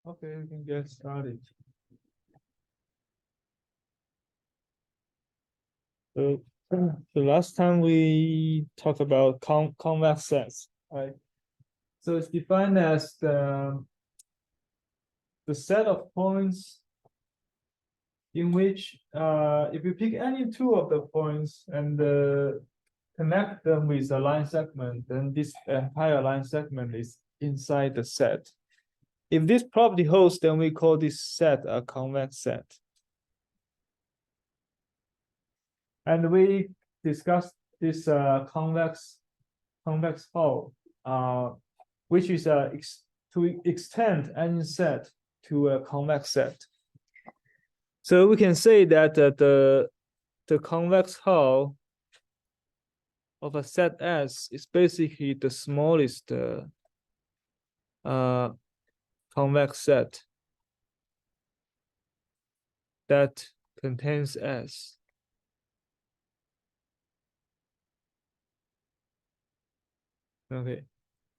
Okay, we can get started. So, the last time we talked about convex sets, right? So it's defined as the set of points in which, if you pick any two of the points and connect them with a line segment, then this entire line segment is inside the set. If this property holds, then we call this set a convex set. And we discussed this convex hull, which is to extend any set to a convex set. So we can say that the convex hull of a set S is basically the smallest convex set that contains S. Okay,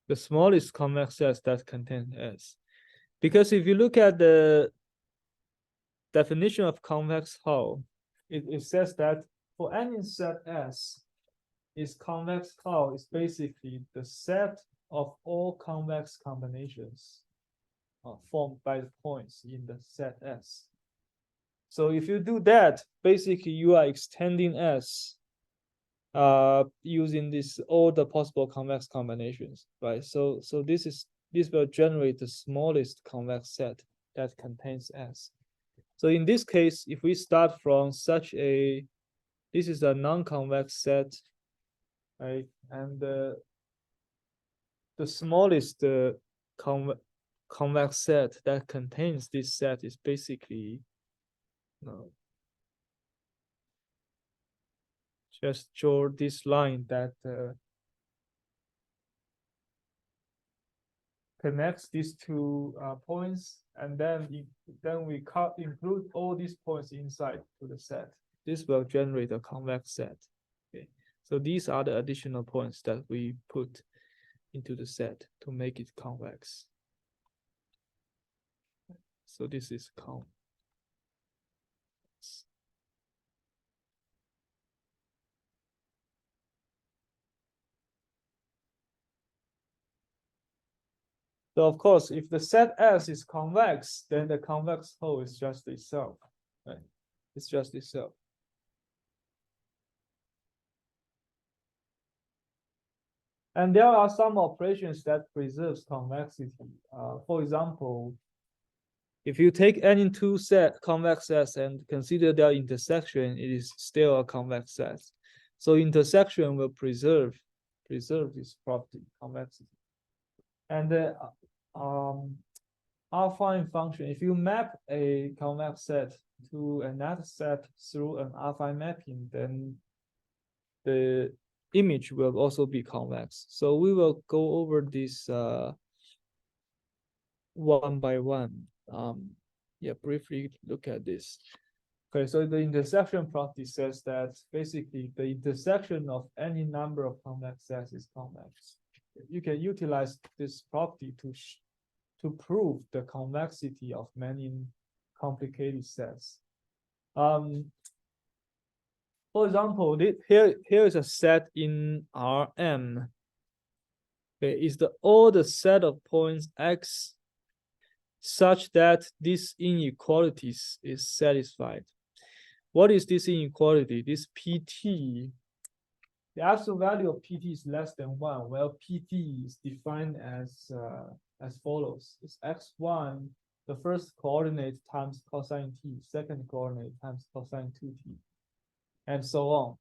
the smallest convex set that contains S. Because if you look at the definition of convex hull, it says that for any set S, its convex hull is basically the set of all convex combinations formed by the points in the set S. So if you do that, basically you are extending S using all the possible convex combinations, right? So this will generate the smallest convex set that contains S. So in this case, if we start from this is a non-convex set, right? And the smallest convex set that contains this set is basically just draw this line that connects these two points, and then we include all these points inside to the set. This will generate a convex set. Okay, so these are the additional points that we put into the set to make it convex. So this is convex. So of course, if the set S is convex, then the convex hull is just itself, right? It's just itself. And there are some operations that preserves convexity. For example, if you take any two convex sets and consider their intersection, it is still a convex set. So intersection will preserve this property, convexity. And the affine function, if you map a convex set to another set through an affine mapping, then the image will also be convex. So we will go over this one by one. Briefly look at this. Okay, so the intersection property says that basically the intersection of any number of convex sets is convex. You can utilize this property to prove the convexity of many complicated sets. For example, here is a set in Rm. Okay, is all the set of points X such that this inequality is satisfied. What is this inequality? This PT, the absolute value of PT is less than 1. Well, PT is defined as follows. It's x1, the first coordinate times cosine t, second coordinate times cosine 2t, and so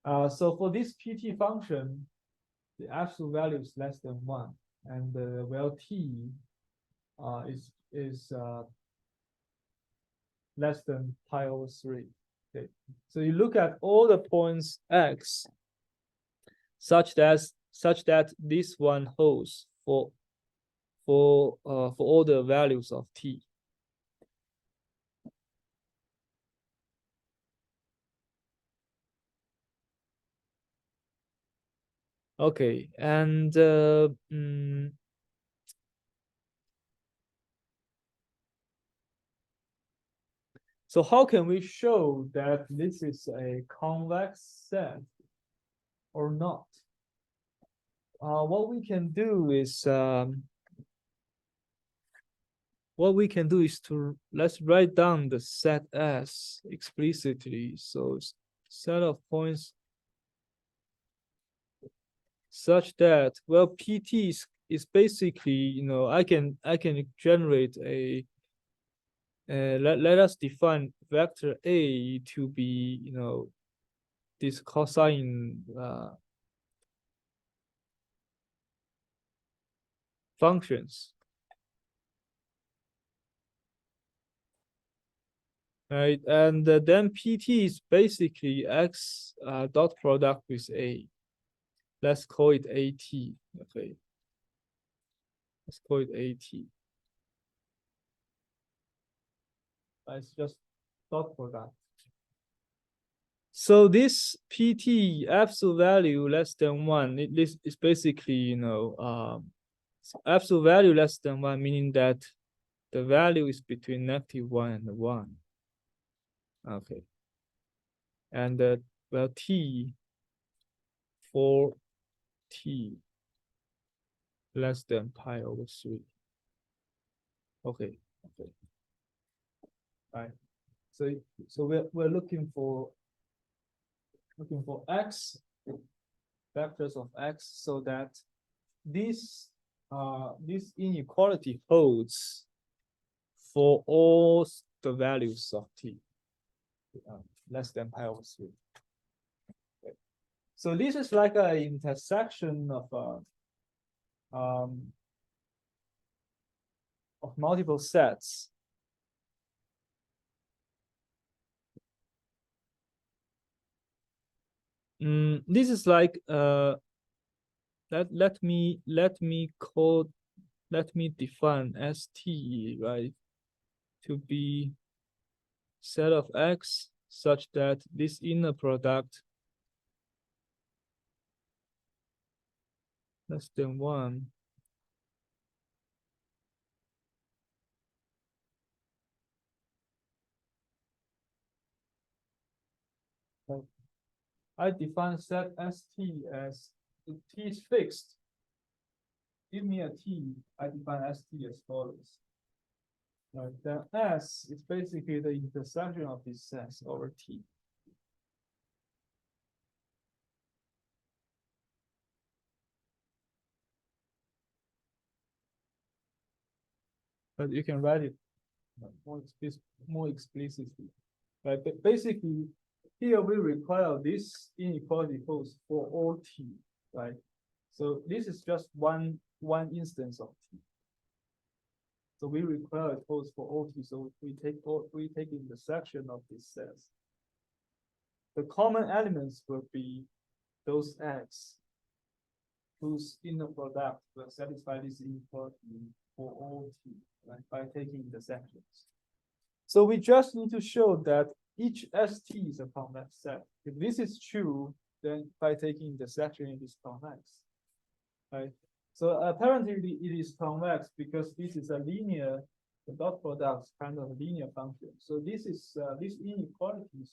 on. So for this PT function, the absolute value is less than 1, and well t is less than pi over 3. Okay, so you look at all the points X such that this one holds for all the values of t. Okay, and So how can we show that this is a convex set or not? What we can do is to let's write down the set S explicitly. So set of points such that, well, PT is basically, I can generate a let us define vector A to be, this cosine functions, right? And then PT is basically X dot product with A. Let's call it AT. Okay. Let's call it AT. It's just dot product. So this PT absolute value less than 1, this is basically, absolute value less than 1, meaning that the value is between -1 and 1. Okay. And well, T for T less than pi over 3. Okay. Okay. All right. So we're looking for X, vectors of X, so that this inequality holds for all the values of T less than pi over 3. Okay. So this is like an intersection of multiple sets. This is like let me define ST, right, to be set of X such that this inner product less than 1 I define set ST as if T is fixed. Give me a T, I define ST as follows. Right, then S is basically the intersection of these sets over T. But you can write it more explicitly. Right, but basically, here we require this inequality holds for all T, right? So this is just one instance of T. So we require it holds for all T. So we take intersection of these sets. The common elements will be those X whose inner product will satisfy this inequality for all T, right, by taking intersections. So we just need to show that each ST is a convex set. If this is true, then by taking intersection, it is convex, right? So apparently it is convex because this is a linear, the dot product is kind of a linear function. So this is this inequality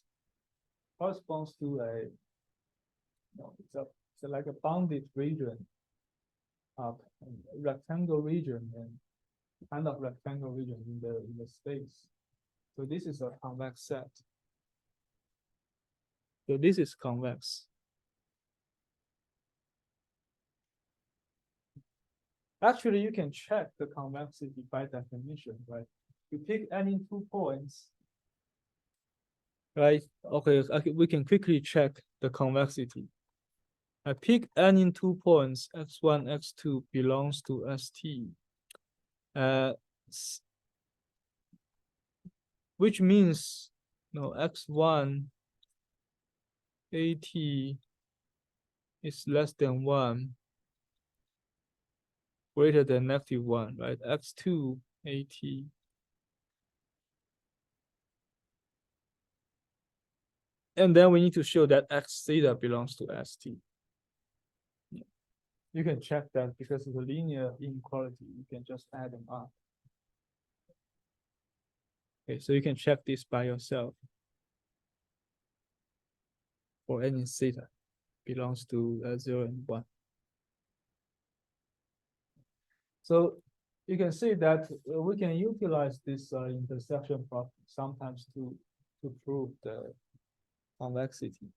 corresponds to it's like a bounded region, rectangle region, and kind of rectangle region in the space. So this is a convex set. So this is convex. Actually, you can check the convexity by definition, right? You pick any 2 points, right? Okay, we can quickly check the convexity. I pick any 2 points, x1, x2 belongs to ST. Which means x1 AT is less than 1, greater than -1, right? x2 AT and then we need to show that x theta belongs to ST. You can check that because it's a linear inequality. You can just add them up. Okay, so you can check this by yourself for any theta belongs to 0 and 1. So you can see that we can utilize this intersection property sometimes to prove the convexity.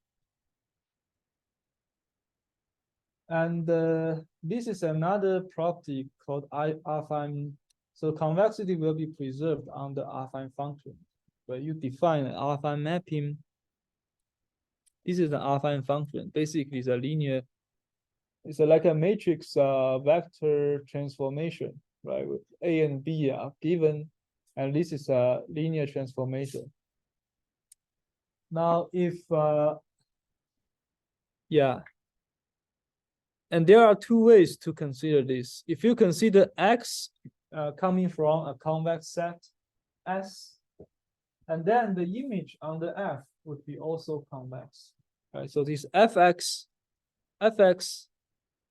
And this is another property called affine. So convexity will be preserved under affine function. Where you define an affine mapping. This is an affine function. Basically, it's a linear. It's like a matrix vector transformation, right? With A and B are given, and this is a linear transformation. Now, if yeah, and there are two ways to consider this. If you consider X coming from a convex set S, and then the image on the F would be also convex. Right? So this Fx,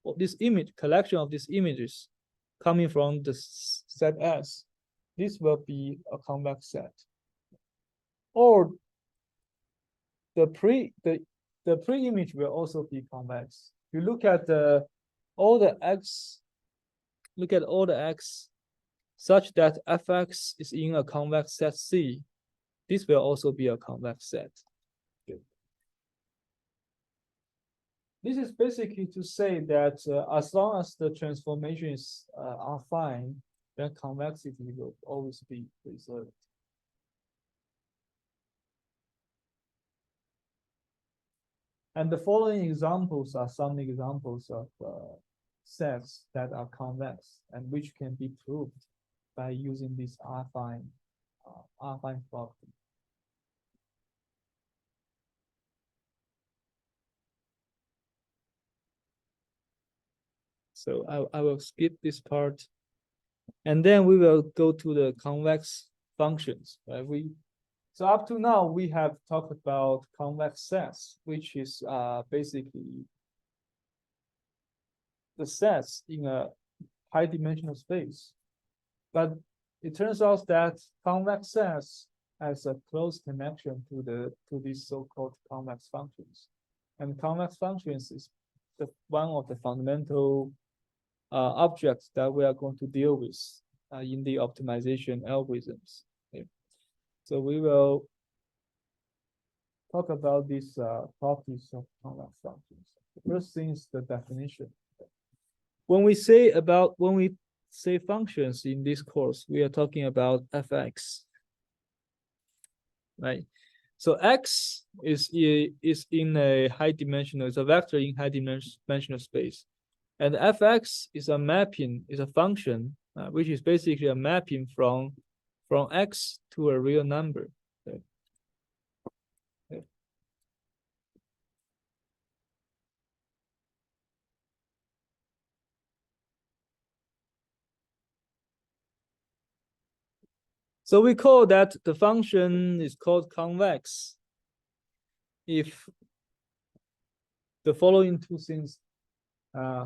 or this image collection of these images coming from the set S, this will be a convex set. Or the pre-image will also be convex. You look at all the X, such that Fx is in a convex set C. This will also be a convex set. Okay. This is basically to say that as long as the transformations are fine, then convexity will always be preserved. And the following examples are some examples of sets that are convex and which can be proved by using this affine property. So I will skip this part, and then we will go to the convex functions. Right? So up to now we have talked about convex sets, which is basically the sets in a high-dimensional space. But it turns out that convex sets has a close connection to these so-called convex functions, and convex functions is one of the fundamental objects that we are going to deal with in the optimization algorithms. Okay. So we will talk about these properties of convex functions. The first thing is the definition. When we say functions in this course, we are talking about fx, right? So x is in a high dimensional, it's a vector in high dimensional space. And fx is a mapping, is a function, which is basically a mapping from x to a real number. Okay. Okay. So we call that the function is called convex if the following two things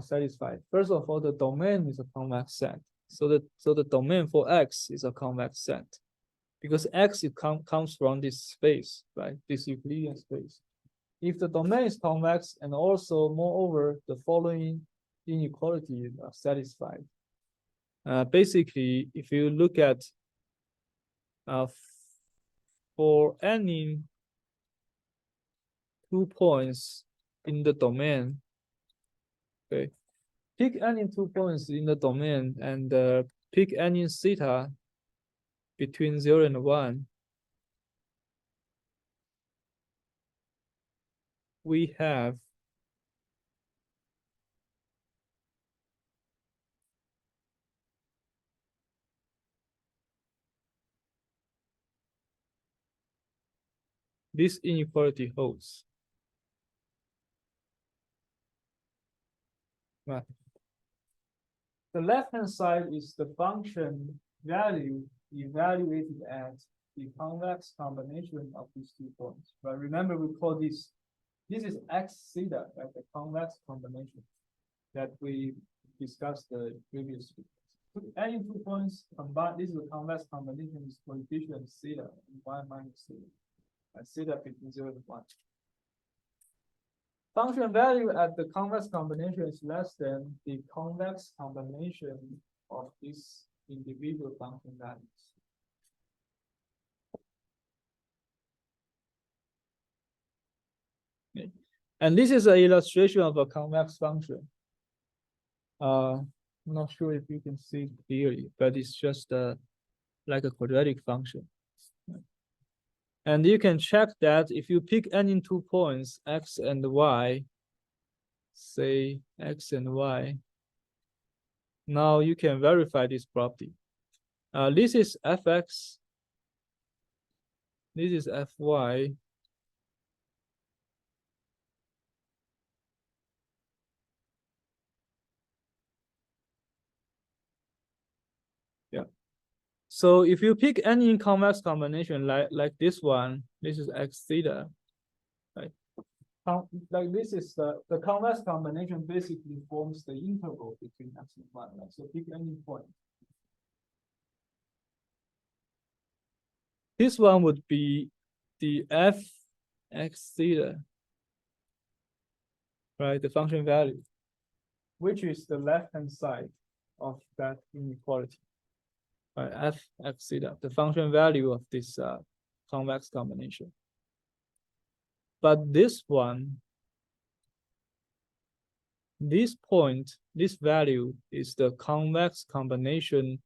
satisfied. First of all, the domain is a convex set. So the domain for x is a convex set, because x comes from this space, right? This Euclidean space. If the domain is convex, and also moreover the following inequality are satisfied. Basically, if you look at for any 2 points in the domain, okay, pick any 2 points in the domain and pick any theta between 0 and 1. We have this inequality holds. Right. The left-hand side is the function value evaluated at the convex combination of these 2 points. But remember, we call this is x theta, right? The convex combination that we discussed the previous week. any 2 points combined. This is a convex combination with coefficient theta and y minus theta. And theta between 0 and 1. Function value at the convex combination is less than the convex combination of these individual function values. Okay. And this is an illustration of a convex function. I'm not sure if you can see it clearly, but it's just like a quadratic function. And you can check that if you pick any 2 points, x and y, say x and y, now you can verify this property. This is fx, this is fy. Yeah. So if you pick any convex combination like this one, this is x theta, right? Like this is the convex combination basically forms the interval between x and y, right? So pick any point. This one would be the f x theta, right? The function value, which is the left-hand side of that inequality. Right, f x theta, the function value of this convex combination. But this one, this point, this value is the convex combination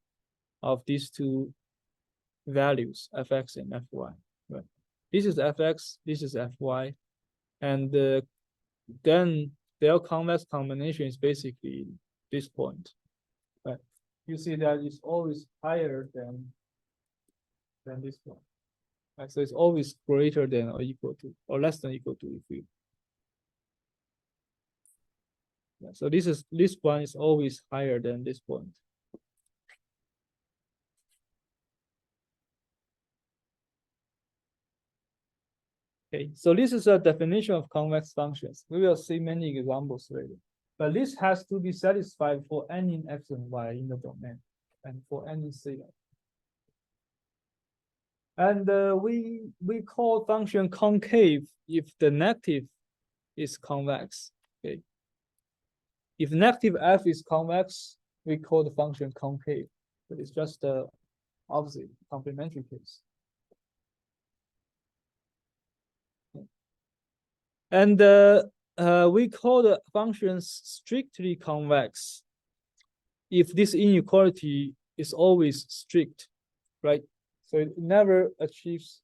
of these two values, fx and fy. Right. This is fx, this is fy, and then their convex combination is basically this point. Right. You see that it's always higher than this one. Right. So it's always greater than or equal to, or less than equal to, if you. Yeah, so this one is always higher than this point. Okay, so this is a definition of convex functions. We will see many examples later. But this has to be satisfied for any x and y in the domain, and for any theta. And we call function concave if the negative is convex. Okay. If negative f is convex, we call the function concave. But it's just the opposite, complementary case. And we call the functions strictly convex if this inequality is always strict, right? So it never achieves,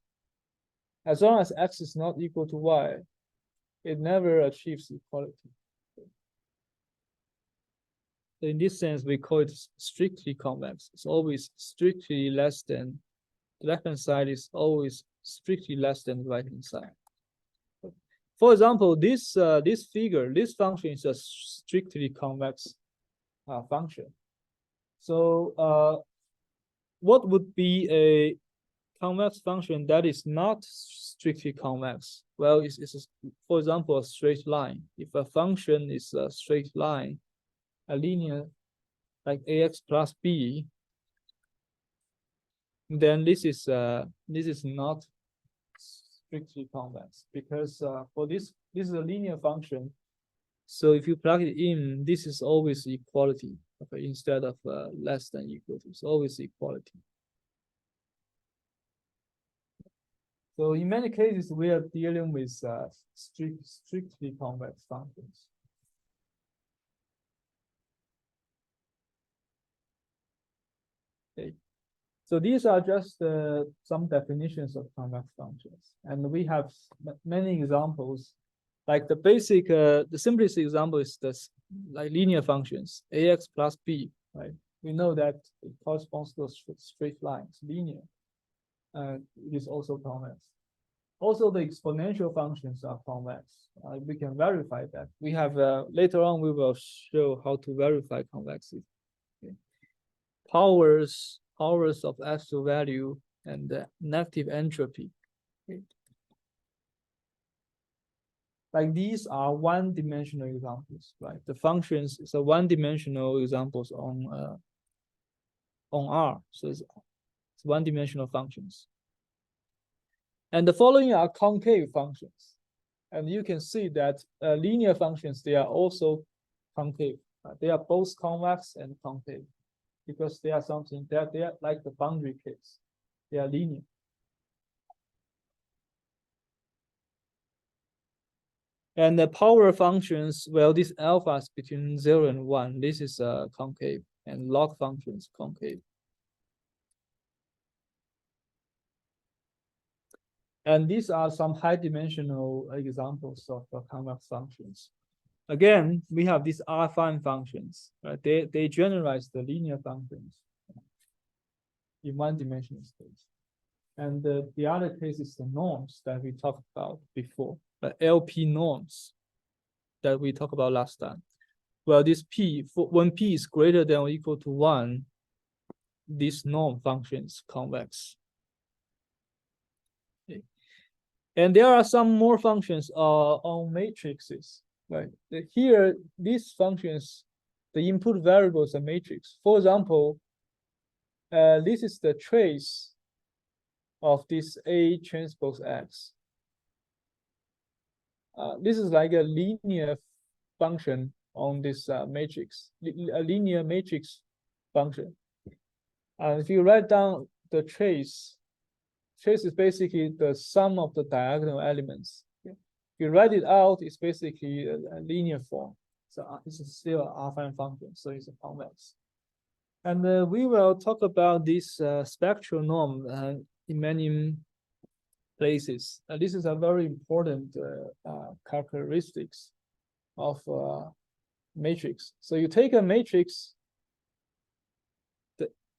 as long as x is not equal to y, it never achieves equality. So in this sense, we call it strictly convex. It's always strictly less than, the left-hand side is always strictly less than the right-hand side. For example, this figure, this function is a strictly convex function. So what would be a convex function that is not strictly convex? Well, it's for example, a straight line. If a function is a straight line, a linear like ax plus b, then this is not strictly convex, because for this is a linear function. So if you plug it in, this is always equality, okay, instead of less than equal to. It's always equality. So in many cases, we are dealing with strictly convex functions. Okay. So these are just some definitions of convex functions, and we have many examples. Like the basic, the simplest example is this, like linear functions, ax plus b, right? We know that it corresponds to a straight line, it's linear. It is also convex. Also, the exponential functions are convex. We can verify that. We have later on we will show how to verify convexity. Okay. Powers of absolute value and negative entropy. Okay. Like these are one-dimensional examples, right? The functions is a one-dimensional examples on on R. So it's one-dimensional functions. And the following are concave functions. And you can see that linear functions, they are also concave. They are both convex and concave because they are something that they are like the boundary case. They are linear. And the power functions, well, this alpha is between 0 and 1. This is concave, and log functions concave. And these are some high-dimensional examples of convex functions. Again, we have these affine functions. Right? They generalize the linear functions in one-dimensional space. And the other case is the norms that we talked about before, the LP norms that we talked about last time. Well, this P, when P is greater than or equal to 1, this norm function is convex. Okay. And there are some more functions on matrices. Right? Here, these functions, the input variables are matrix. For example, this is the trace of this A transpose X. This is like a linear function on this matrix, a linear matrix function. If you write down the trace is basically the sum of the diagonal elements. If you write it out, it's basically a linear form. So this is still an affine function, so it's a convex. And we will talk about this spectral norm in many places. This is a very important characteristics of matrix. So you take a matrix,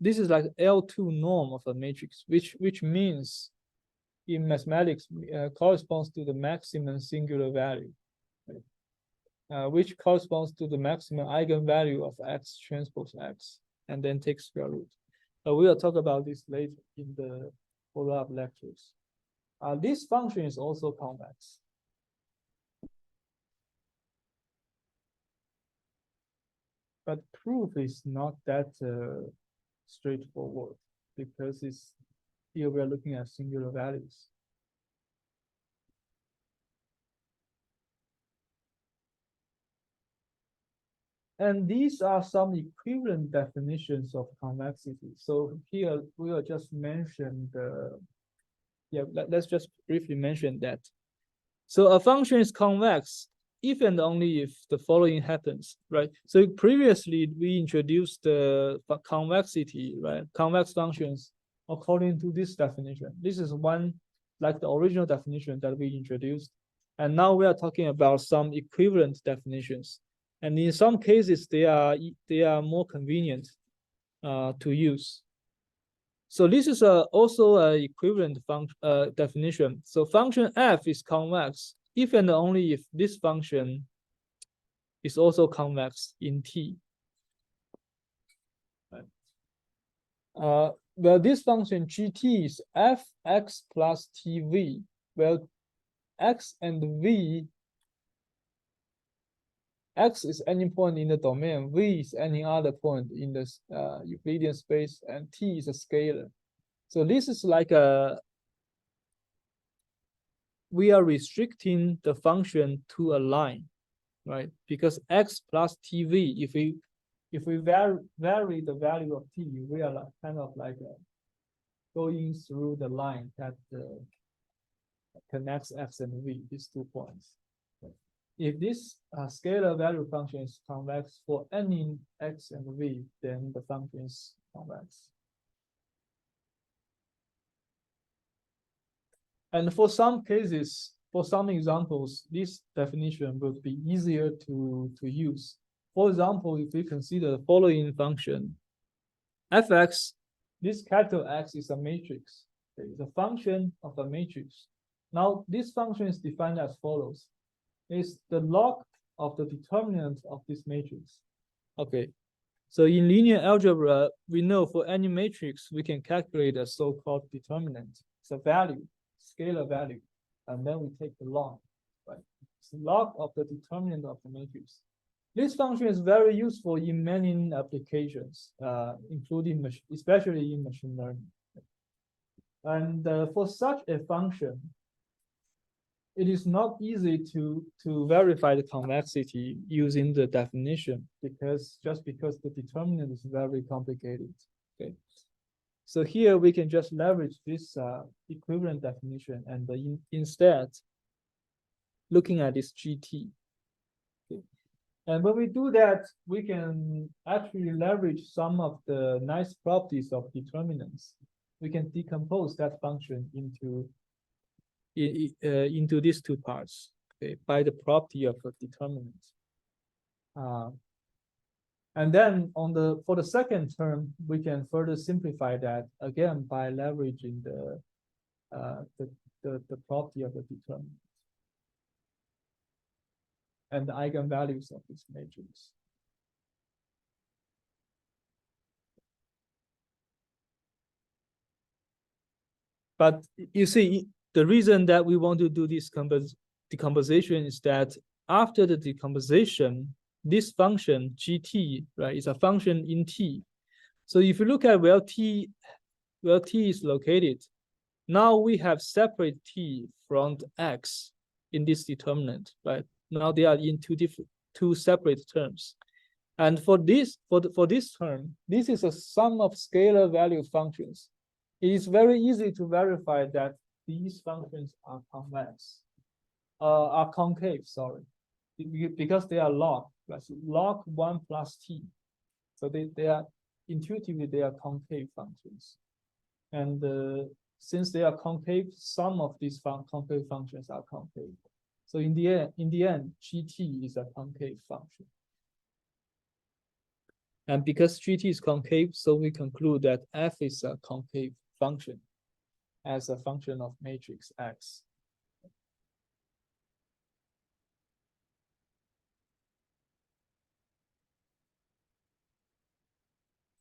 this is like L2 norm of a matrix, which means in mathematics corresponds to the maximum singular value, which corresponds to the maximum eigenvalue of X transpose X, and then take square root. We will talk about this later in the follow-up lectures. This function is also convex. But proof is not that straightforward because here we are looking at singular values. And these are some equivalent definitions of convexity. So here we will just mention let's just briefly mention that. So a function is convex if and only if the following happens, right? So previously we introduced the convexity, right? Convex functions according to this definition. This is one, like the original definition that we introduced. And now we are talking about some equivalent definitions. And in some cases, they are more convenient to use. So this is also an equivalent definition. So function f is convex if and only if this function is also convex in T. Right. Well, this function gt is fx plus tv. Well, x and v, x is any point in the domain, v is any other point in the Euclidean space, and t is a scalar. So this is like we are restricting the function to a line, right? Because x plus tv, if we vary the value of t, we are like, kind of like going through the line that connects x and v, these 2 points. If this scalar value function is convex for any x and v, then the function is convex. And for some cases, for some examples, this definition would be easier to use. For example, if we consider the following function, fx, this capital X is a matrix. It's a function of a matrix. Now, this function is defined as follows. It's the log of the determinant of this matrix. Okay, so in linear algebra, we know for any matrix, we can calculate a so-called determinant. It's a value, scalar value, and then we take the log, right? It's the log of the determinant of the matrix. This function is very useful in many applications, including especially in machine learning. And for such a function, it is not easy to verify the convexity using the definition because the determinant is very complicated. Okay, so here we can just leverage this equivalent definition and instead looking at this GT. Okay. And when we do that, we can actually leverage some of the nice properties of determinants. We can decompose that function into these two parts, okay, by the property of a determinant. And then for the second term, we can further simplify that again by leveraging the property of the determinant and the eigenvalues of this matrix. But you see, the reason that we want to do this decomposition is that after the decomposition, this function GT, right, is a function in T. So if you look at where T is located, now we have separate T from X in this determinant, right? Now they are in two separate terms. And for this term, this is a sum of scalar value functions. It is very easy to verify that these functions are convex, are concave, sorry, because they are log, right? So log 1 plus t. So they are intuitively they are concave functions. And since they are concave, some of these concave functions are concave. So in the end, GT is a concave function. And because GT is concave, so we conclude that F is a concave function as a function of matrix X.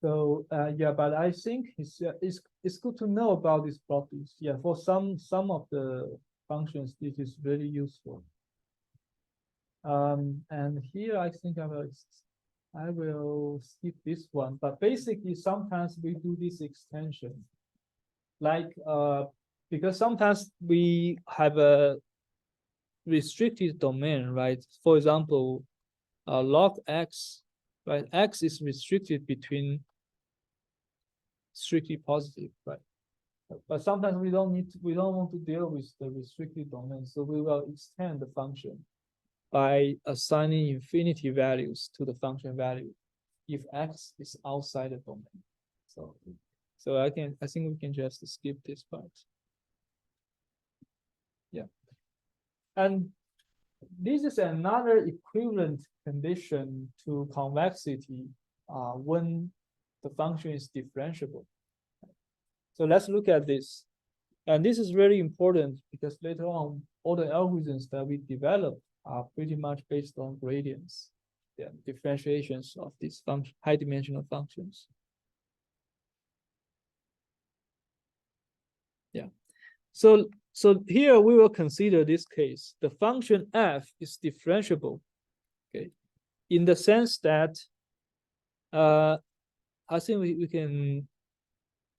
So yeah, but I think it's good to know about these properties. Yeah, for some of the functions, this is very useful. And here I think I will skip this one. But basically, sometimes we do this extension, like because sometimes we have a restricted domain, right? For example, log X, right? X is restricted between strictly positive, right? But sometimes we don't want to deal with the restricted domain, so we will extend the function by assigning infinity values to the function value if X is outside the domain. So I think we can just skip this part. Yeah. And this is another equivalent condition to convexity when the function is differentiable. So let's look at this. And this is really important because later on, all the algorithms that we develop are pretty much based on gradients, yeah, differentiations of these high dimensional functions. Yeah. So here we will consider this case. The function f is differentiable, okay, in the sense that I think we can,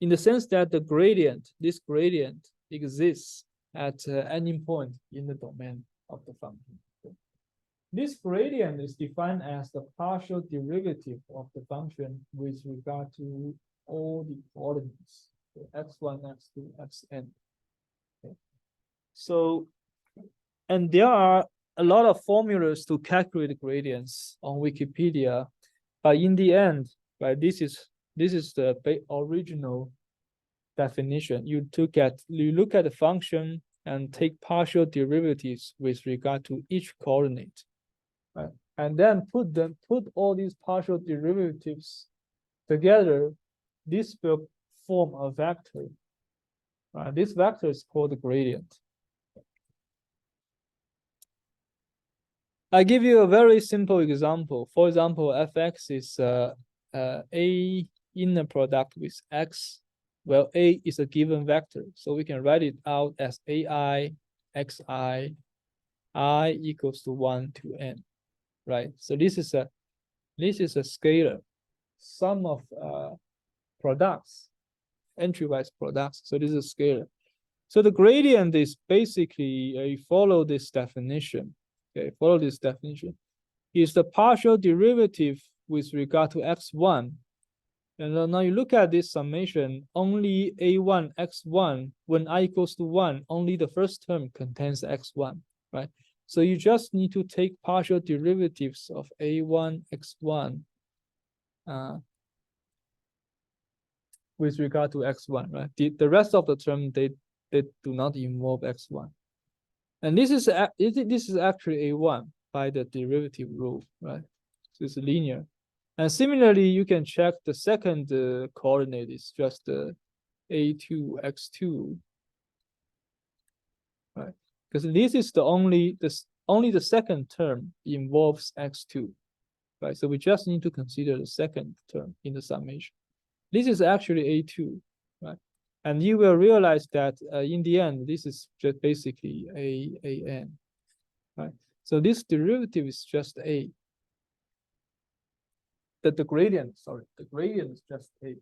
in the sense that this gradient exists at any point in the domain of the function. This gradient is defined as the partial derivative of the function with regard to all the coordinates, so x1, x2, xn. Okay. So, and there are a lot of formulas to calculate gradients on Wikipedia, but in the end, right, this is the original definition. You look at the function and take partial derivatives with regard to each coordinate, right? And then put all these partial derivatives together. This will form a vector. Right? This vector is called the gradient. I give you a very simple example. For example, fx is a inner product with x. Well, a is a given vector, so we can write it out as ai xi I equals to 1 to n. right? So this is a scalar, sum of products, entry-wise products. So this is a scalar. So the gradient is basically follow this definition. Okay, follow this definition. Is the partial derivative with regard to x1. And now you look at this summation, only a1 x1, when I equals to 1, only the first term contains x1, right? So you just need to take partial derivatives of a1 x1 with regard to x1, right? The rest of the term, they do not involve x1. And this is actually a1 by the derivative rule, right? So it's linear. And similarly, you can check the second coordinate is just a2 x2, right? Because this is only the second term involves x2, right? So we just need to consider the second term in the summation. This is actually a2, right? And you will realize that in the end, this is just basically an, right? So this derivative is just a. The gradient is just a,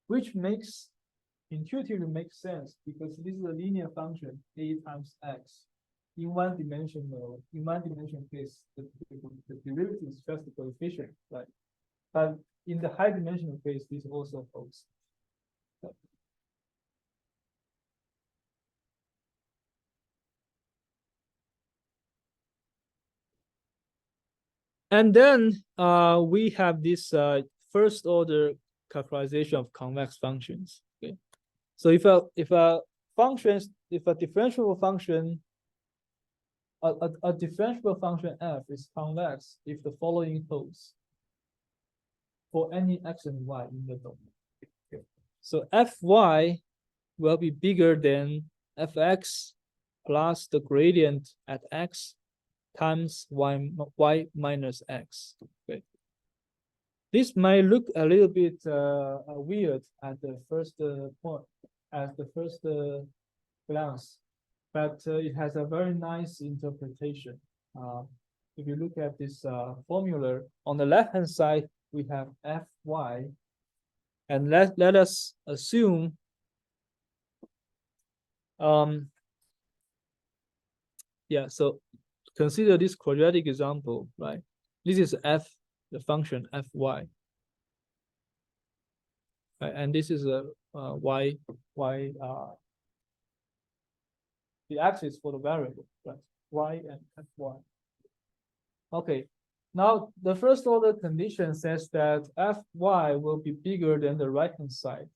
which intuitively makes sense because this is a linear function, a times x. In one dimension case, the derivative is just the coefficient, right? But in the high dimensional case, this also holds. And then we have this first order characterization of convex functions. Okay, so if a differentiable function, a differentiable function f is convex if the following holds for any x and y in the domain. Okay. So fy will be bigger than fx plus the gradient at x times y minus x. Okay. This might look a little bit weird at the first glance, but it has a very nice interpretation. If you look at this formula, on the left-hand side, we have fy, and let us assume so consider this quadratic example, right? This is the function fy, right? And this is a y the axis for the variable, right? Y and fy. Okay, now the first order condition says that fy will be bigger than the right-hand side.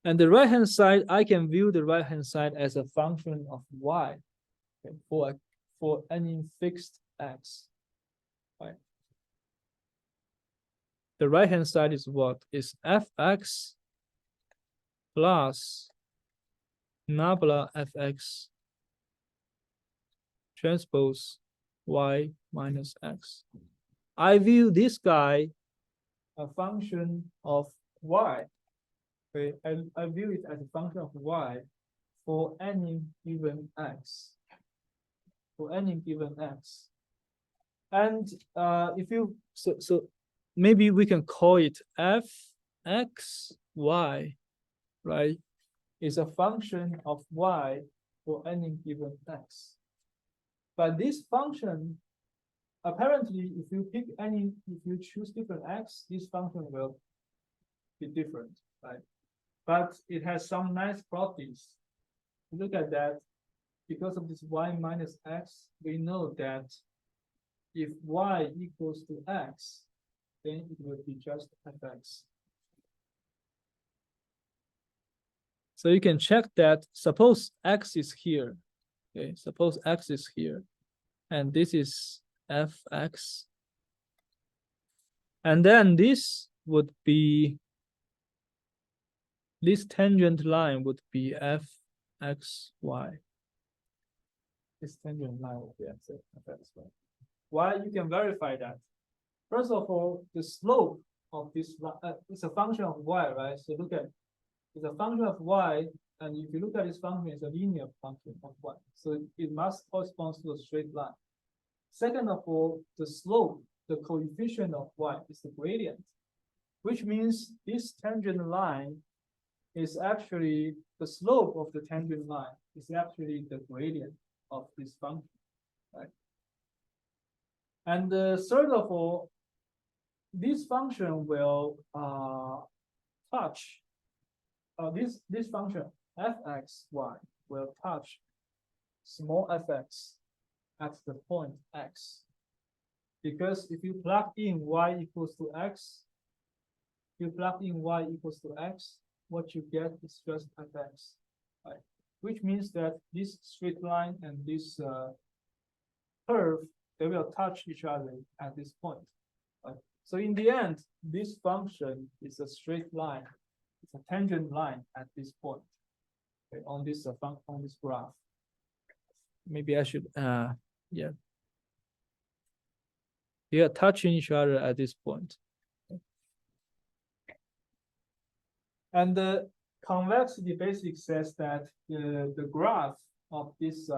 And the right-hand side, I can view the right-hand side as a function of y, okay, for any fixed x, right? The right-hand side is what? Is fx plus nabla fx transpose y minus x. I view this guy a function of y. Okay, I view it as a function of y for any given x. For any given x. And if you so maybe we can call it fxy, right? Is a function of y for any given x. But this function, apparently, if you choose different x, this function will be different, right? But it has some nice properties. Look at that. Because of this y minus x, we know that if y equals to x, then it will be just fx. So you can check that. Suppose x is here. Okay, suppose x is here, and this is fx. And then this would be, this tangent line would be fxy. This tangent line would be fxy. Why? You can verify that. First of all, the slope of this it's a function of y, right? So look at, it's a function of y, and if you look at this function, it's a linear function of y. So it must correspond to a straight line. Second of all, the slope, the coefficient of y is the gradient, which means this tangent line is actually the slope of the tangent line is actually the gradient of this function, right? And third of all, this function will touch this function fxy will touch small fx at the point x, because if you plug in y equals to x, what you get is just fx, right? Which means that this straight line and this curve, they will touch each other at this point, right? So in the end, this function is a straight line. It's a tangent line at this point, okay, on this graph. Maybe I should yeah. They are touching each other at this point. And the convexity basically says that the graph of this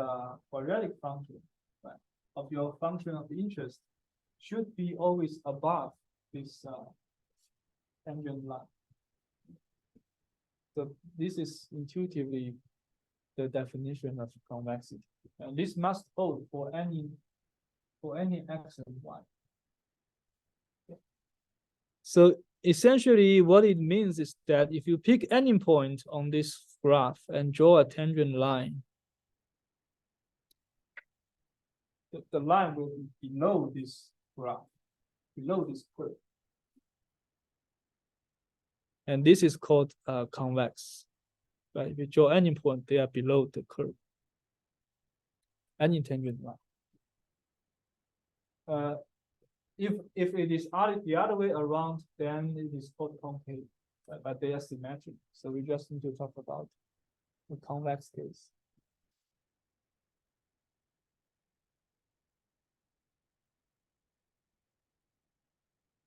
quadratic function, right, of your function of interest should be always above this tangent line. So this is intuitively the definition of convexity. And this must hold for any x and y. So essentially what it means is that if you pick any point on this graph and draw a tangent line, the line will be below this graph, below this curve. And this is called convex, right? If you draw any point, they are below the curve, any tangent line. If it is the other way around, then it is called concave, right? But they are symmetric. So we just need to talk about the convex case.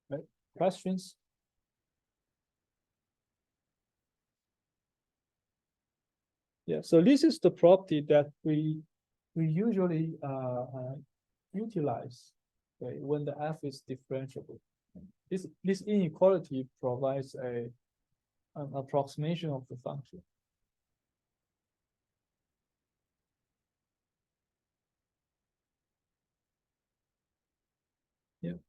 Right? Questions? Yeah, so this is the property that we usually utilize, okay, when the f is differentiable. This inequality provides an approximation of the function. Yeah,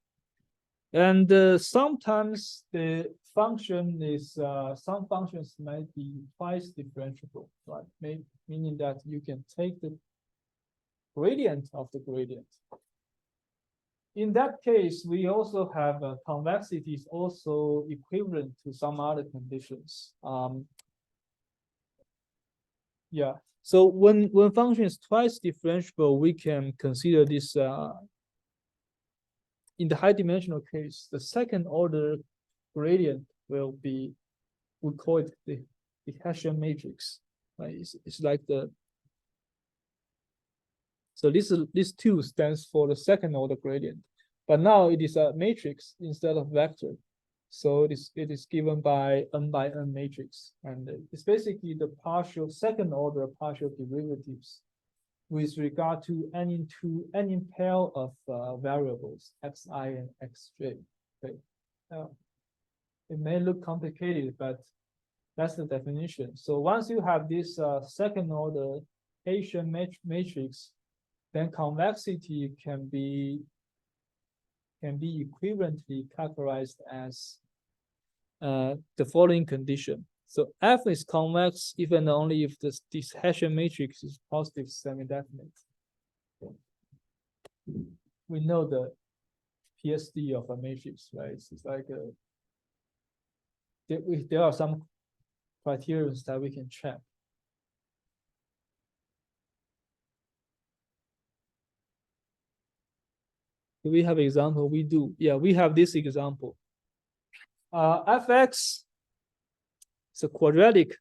and sometimes the function is some functions might be twice differentiable, right? Meaning that you can take the gradient of the gradient. In that case, we also have convexity is also equivalent to some other conditions. Yeah. So when function is twice differentiable, we can consider this in the high dimensional case, the second order gradient will be, we call it the Hessian matrix, right? It's like the, so this 2 stands for the second order gradient, but now it is a matrix instead of vector. So it is given by n matrix, and it's basically the second order partial derivatives with regard to any pair of variables xi and xj. Okay, it may look complicated, but that's the definition. So once you have this second order Hessian matrix, then convexity can be equivalently characterized as the following condition. So F is convex if and only if this Hessian matrix is positive semi-definite. We know the PSD of a matrix, right? It's like there are some criteria that we can check. Do we have an example? We do. Yeah, we have this example. Fx is a quadratic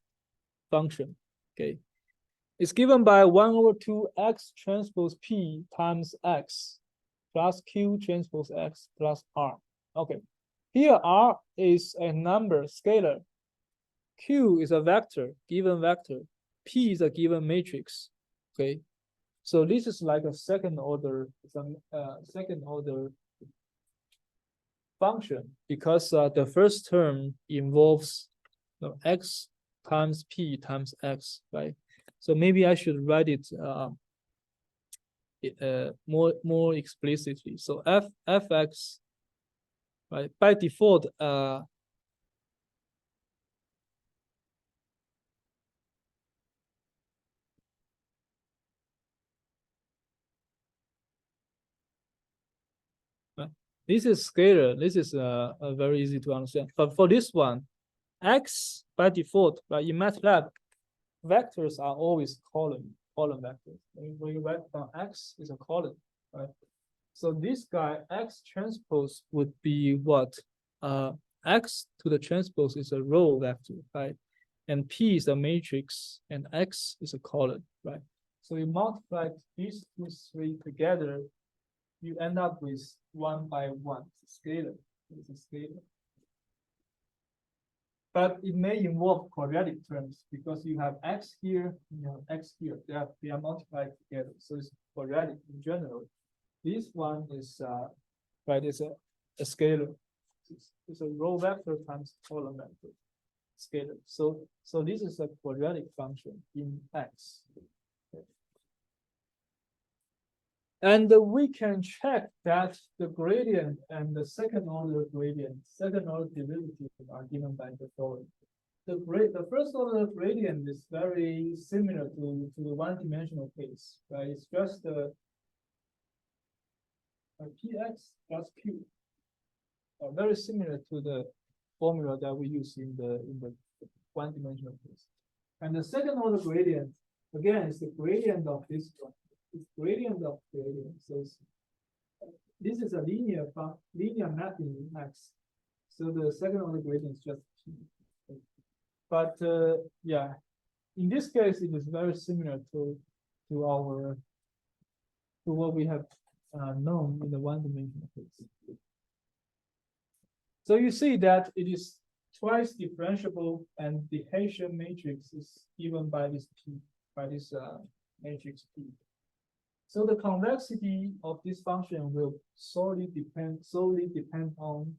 function. Okay, it's given by 1/2 x transpose p times x plus q transpose x plus r. Okay, here r is a number, scalar. Q is a vector, given vector. P is a given matrix. Okay, So this is like a second order function because the first term involves x times p times x, right? So maybe I should write it more explicitly. So fx, right, by default this is scalar. This is very easy to understand. But for this one, x by default, right, in MATLAB, vectors are always column vectors. When you write down x is a column, right? So this guy x transpose would be what? X to the transpose is a row vector, right? And P is a matrix, and X is a column, right? So you multiply these three together, you end up with 1 by 1 scalar. It's a scalar. But it may involve quadratic terms because you have x here, you have x here. They are multiplied together, so it's quadratic in general. This one is right, it's a scalar. It's a row vector times column vector scalar. So this is a quadratic function in X. And we can check that the gradient and the second order derivative are given by the following. The first order gradient is very similar to the one-dimensional case, right? It's just px plus q, very similar to the formula that we use in the one-dimensional case. And the second order gradient, again, is the gradient of this one. It's gradient of gradient. So this is a linear mapping in X. So the second order gradient is just p. But yeah, in this case, it is very similar to what we have known in the one-dimensional case. So you see that it is twice differentiable, and the Hessian matrix is given by this P, by this matrix P. So the convexity of this function will solely depend on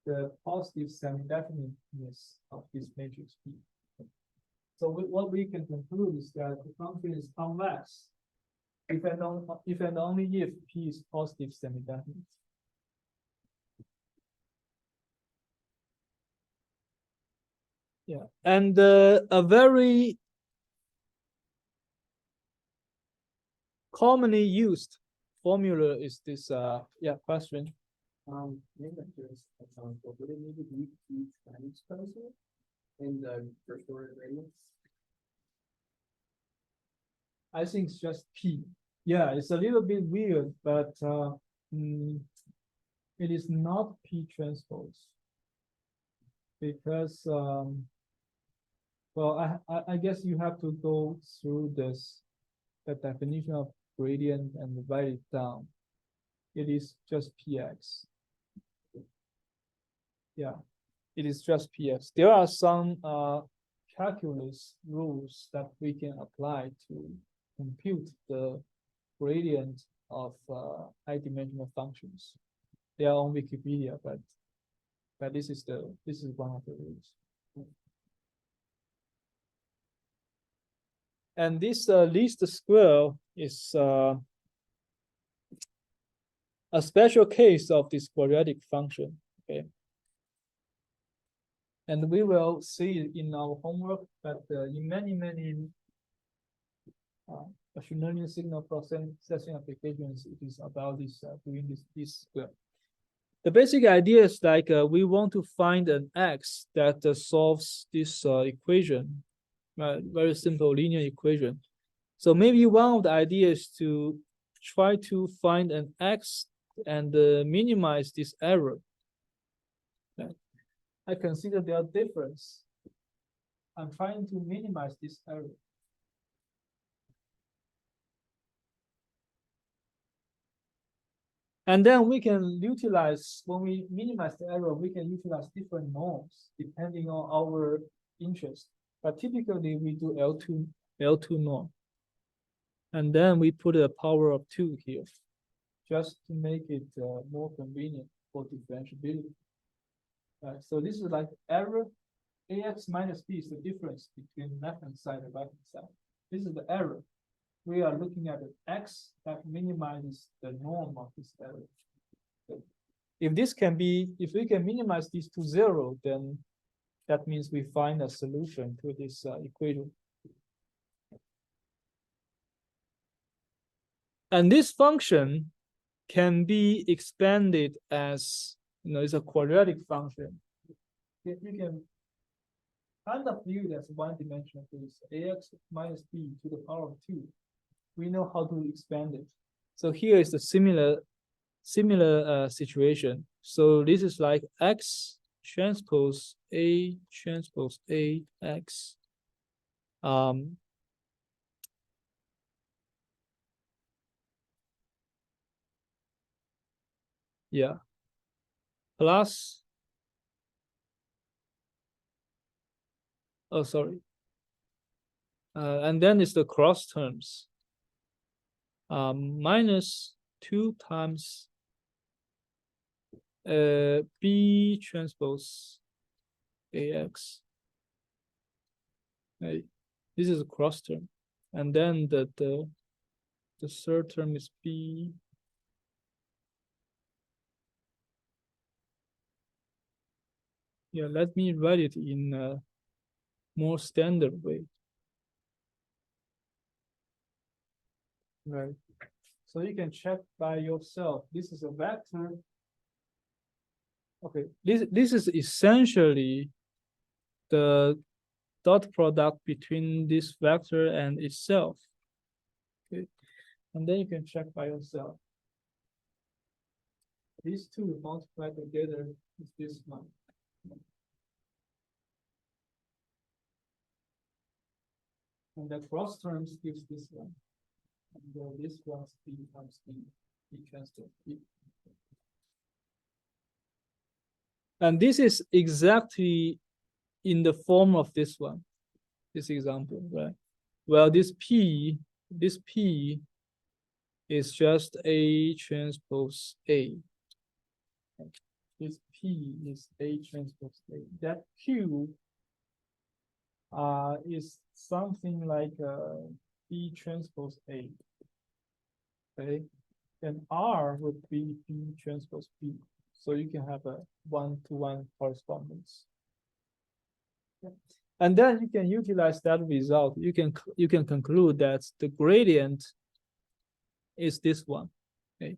the positive semi-definiteness of this matrix P. So what we can conclude is that the function is convex if and only if P is positive semi-definite. Yeah, and a very commonly used formula is this question. Would it need to be P transpose in the first order gradient? I think it's just P. Yeah, it's a little bit weird, but it is not P transpose because well, I guess you have to go through the definition of gradient and write it down. It is just px. Yeah, it is just px. There are some calculus rules that we can apply to compute the gradient of high-dimensional functions. They are on Wikipedia, but this is one of the rules. And this least square is a special case of this quadratic function. Okay. And we will see in our homework that in many machine learning signal processing applications, it is about this doing this square. The basic idea is like we want to find an x that solves this equation, very simple linear equation. So maybe one of the ideas is to try to find an x and minimize this error. I consider their difference. I'm trying to minimize this error. And then we can utilize, when we minimize the error, we can utilize different norms depending on our interest. But typically we do L2 norm. And then we put a power of 2 here, just to make it more convenient for differentiability. So this is like error. Ax minus b is the difference between left-hand side and right-hand side. This is the error. We are looking at the x that minimizes the norm of this error. If we can minimize this to 0, then that means we find a solution to this equation. And this function can be expanded as, it's a quadratic function. You can kind of view it as one-dimensional case, ax minus b to the power of 2. We know how to expand it. So here is the similar situation. So this is like x transpose a x. Yeah, plus, oh, sorry. And then it's the cross terms. Minus 2 times b transpose ax. Okay. This is a cross term. And then the third term is b. Yeah, let me write it in a more standard way. Right. So you can check by yourself. This is a vector. Okay, this is essentially the dot product between this vector and itself. Okay, and then you can check by yourself. These two multiplied together is this one. And the cross terms gives this one. And this one's b times b transpose b. And this is exactly in the form of this one, this example, right? Well, this p is just a transpose a. This p is a transpose a. That q is something like b transpose a. Okay, and r would be b transpose b. So you can have a 1-to-1 correspondence. And then you can utilize that result. You can conclude that the gradient is this one. Okay,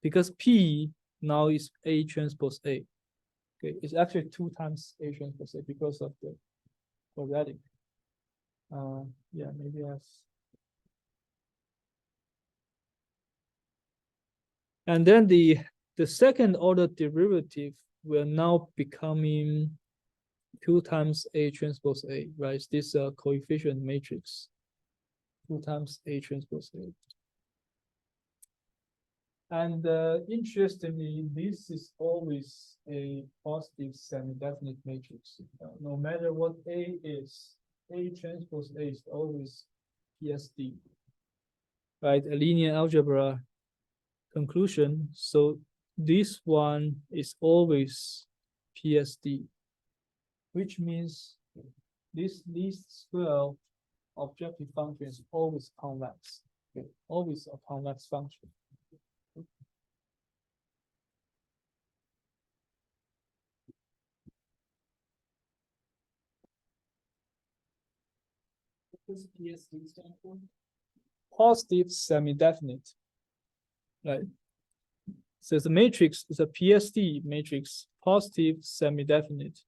because p now is a transpose a. Okay, it's actually 2 times a transpose a because of the quadratic. Yeah, maybe that's. And then the second order derivative will now becoming 2 times a transpose a, right? It's this coefficient matrix. 2 times a transpose a. And interestingly, this is always a positive semi-definite matrix. No matter what A is, A transpose A is always PSD. Right, a linear algebra conclusion. So this one is always PSD, which means this least square objective function is always convex. Okay, always a convex function. What does PSD stand for? Positive semi-definite, right? So the matrix is a PSD matrix, positive semi-definite.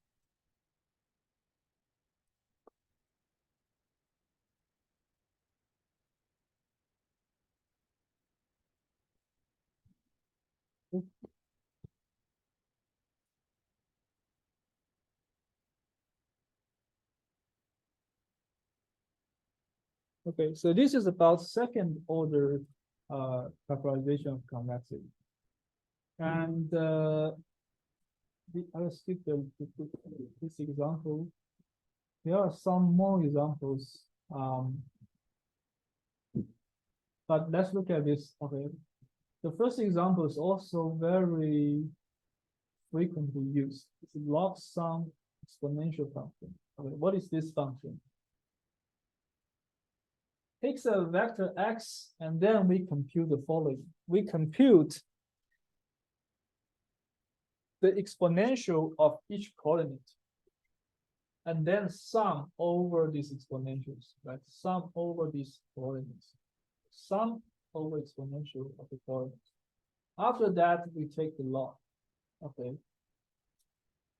Okay, so this is about second order factorization of convexity. And I'll skip this example. There are some more examples. But let's look at this. Okay, the first example is also very frequently used. It's a log sum exponential function. Okay, what is this function? Takes a vector x and then we compute the following. We compute the exponential of each coordinate and then sum over these exponentials, right? Sum over these coordinates. Sum over exponential of the coordinates. After that, we take the log. Okay.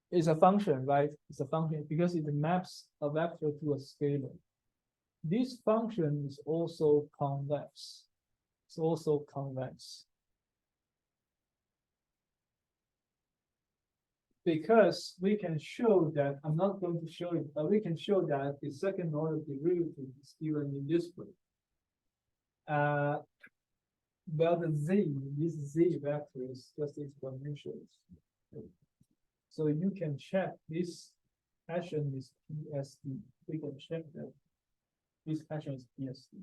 It's a function, right? It's a function because it maps a vector to a scalar. This function is also convex. It's also convex. Because we can show that, I'm not going to show it, but we can show that the second order derivative is given in this way. Well, this z vector is just exponentials. So you can check this action is PSD. We can check that this action is PSD.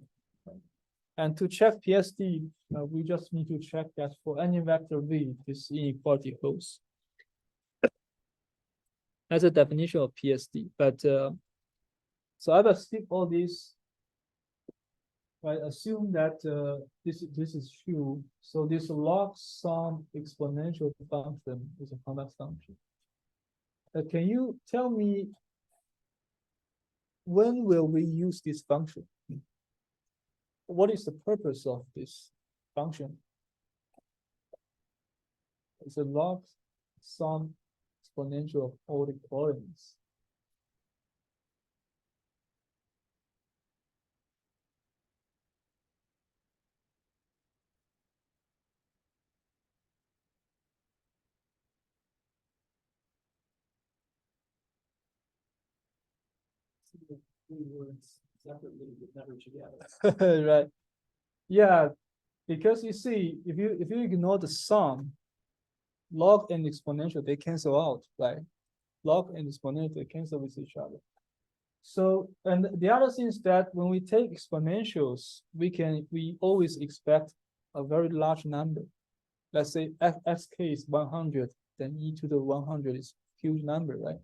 And to check PSD, we just need to check that for any vector v, this inequality holds. That's a definition of PSD. But so I will skip all this. Right, assume that this is true. So this log sum exponential function is a convex function. Can you tell me when will we use this function? What is the purpose of this function? It's a log sum exponential of all the coordinates. Three words separately but never together. Right. Yeah, because you see, if you ignore the sum, log and exponential, they cancel out, right? Log and exponential, they cancel with each other. So, and the other thing is that when we take exponentials, we always expect a very large number. Let's say xk is 100, then e to the 100 is huge number, right?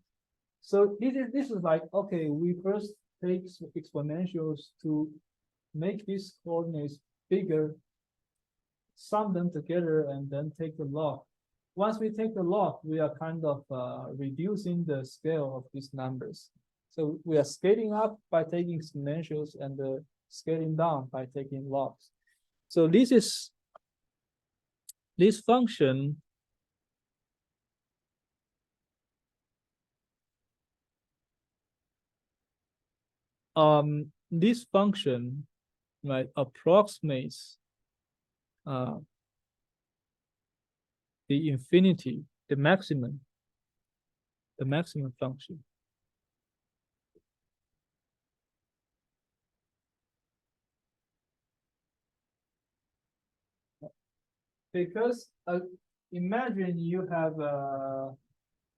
So this is like, okay, we first take exponentials to make these coordinates bigger, sum them together, and then take the log. Once we take the log, we are kind of reducing the scale of these numbers. So we are scaling up by taking exponentials and scaling down by taking logs. So this function this function, right, approximates the infinity, the maximum function. Because imagine you have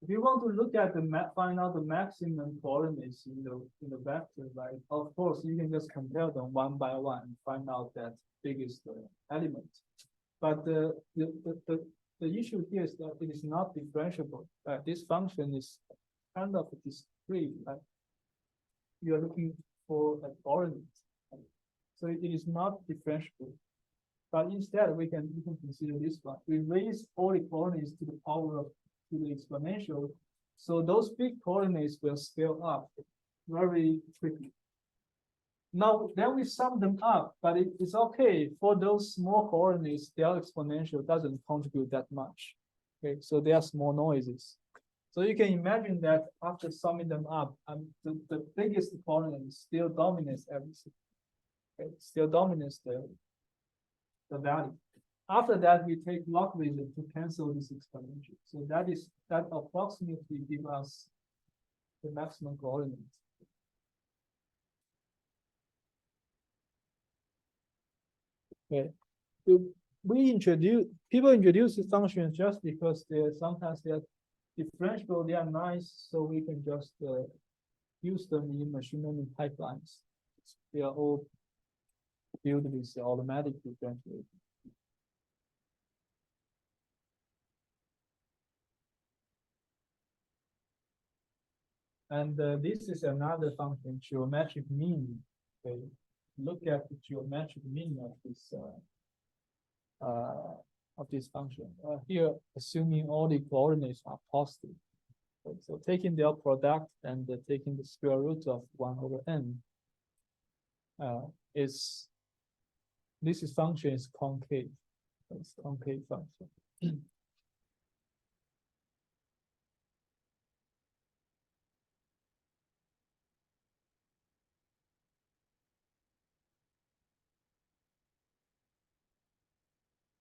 if you want to look at the find out the maximum coordinates in the vector, right? Of course, you can just compare them one by one and find out that biggest element. But the issue here is that it is not differentiable. This function is kind of discrete. Right? You are looking for a coordinate, so it is not differentiable. But instead, we can consider this one. We raise all the coordinates to the power of to the exponential, so those big coordinates will scale up very quickly. Now, then we sum them up, but it's okay for those small coordinates. Their exponential doesn't contribute that much. Okay, so they are small noises. So you can imagine that after summing them up, the biggest coordinate still dominates everything. Okay, still dominates the value. After that, we take logarithm to cancel this exponential. So that approximately gives us the maximum coordinate. Okay. People introduce this function just because sometimes they're differentiable, they are nice, so we can just use them in machine learning pipelines. They are all field is automatically generated. And this is another function, geometric mean. Okay, look at the geometric mean of this function. Here, assuming all the coordinates are positive. Okay, so taking their product and taking the square root of 1/n is this function is concave. It's concave function.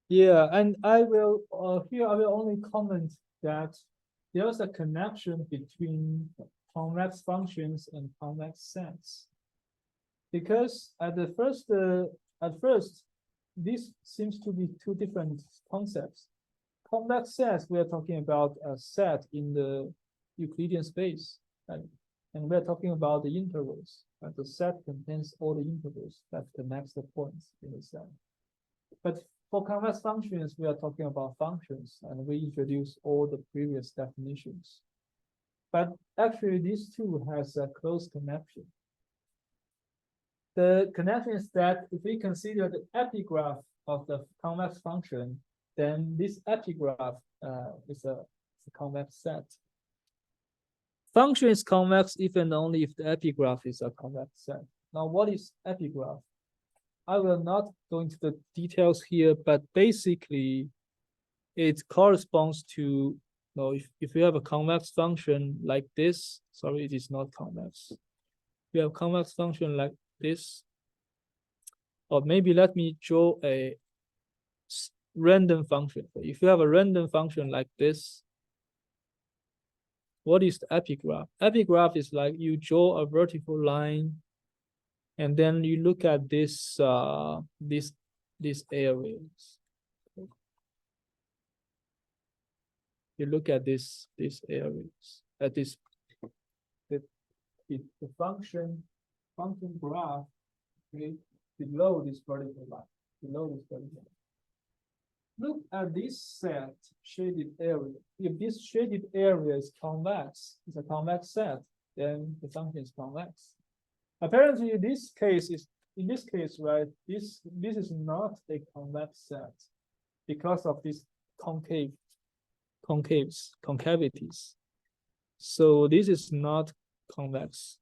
Yeah, and I will here I will only comment that there's a connection between convex functions and convex sets. Because at first, this seems to be two different concepts. Convex sets, we are talking about a set in the Euclidean space, and we're talking about the intervals. And the set contains all the intervals that connects the points in the set. But for convex functions, we are talking about functions, and we introduce all the previous definitions. But actually, these two has a close connection. The connection is that if we consider the epigraph of the convex function, then this epigraph is a convex set. Function is convex if and only if the epigraph is a convex set. Now, what is epigraph? I will not go into the details here, but basically, it corresponds to, if you have a convex function like this, sorry, it is not convex. You have a convex function like this, or maybe let me draw a random function. If you have a random function like this, what is the epigraph? Epigraph is like you draw a vertical line, and then you look at this these areas. You look at these areas, at this the function graph, okay, below this vertical line, below this vertical line. Look at this set shaded area. If this shaded area is convex, it's a convex set, then the function is convex. Apparently, in this case, right, this is not a convex set because of these concavities. So this is not convex.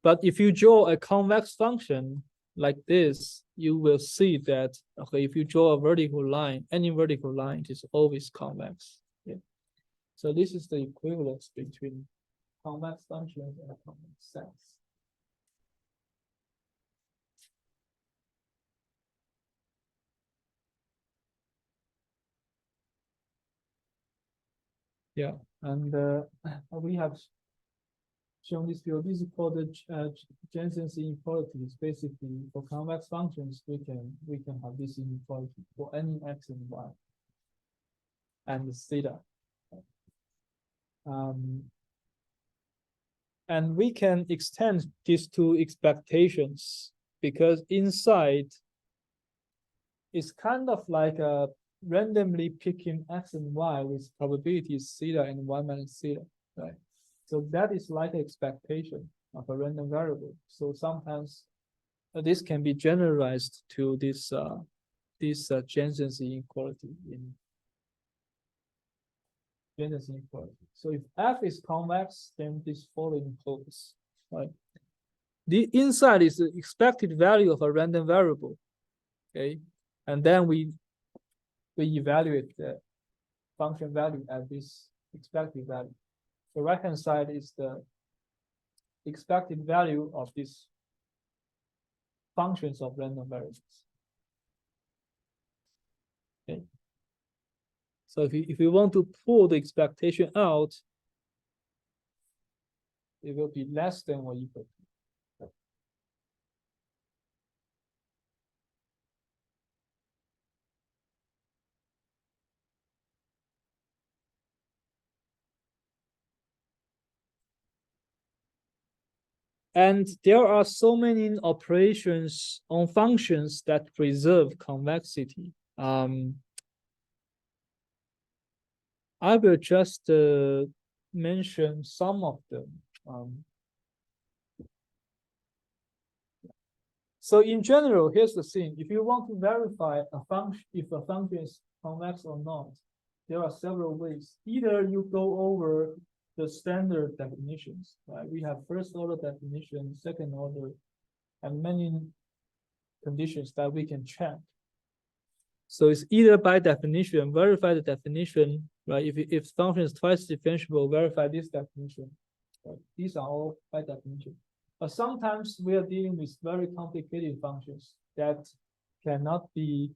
But if you draw a convex function like this, you will see that, okay, if you draw a vertical line, any vertical line is always convex. Yeah. So this is the equivalence between convex functions and convex sets. Yeah, and we have shown this field. This is called the Jensen's inequality. Basically, for convex functions, we can have this inequality for any x and y and theta. And we can extend these two expectations because inside it's kind of like a randomly picking x and y with probabilities theta and 1 minus theta, right? So that is like an expectation of a random variable. So sometimes this can be generalized to this Jensen's inequality in Jensen's inequality. So if f is convex, then this following holds, right? The inside is the expected value of a random variable, okay, and then we evaluate the function value at this expected value. The right-hand side is the expected value of these functions of random variables. Okay. So if you want to pull the expectation out, it will be less than or equal to. And there are so many operations on functions that preserve convexity. I will just mention some of them. So in general, here's the thing. If you want to verify a function, if a function is convex or not, there are several ways. Either you go over the standard definitions, right? We have first order definition, second order, and many conditions that we can check. So it's either by definition, verify the definition, right? If function is twice differentiable, verify this definition. Right? These are all by definition. But sometimes we are dealing with very complicated functions that cannot be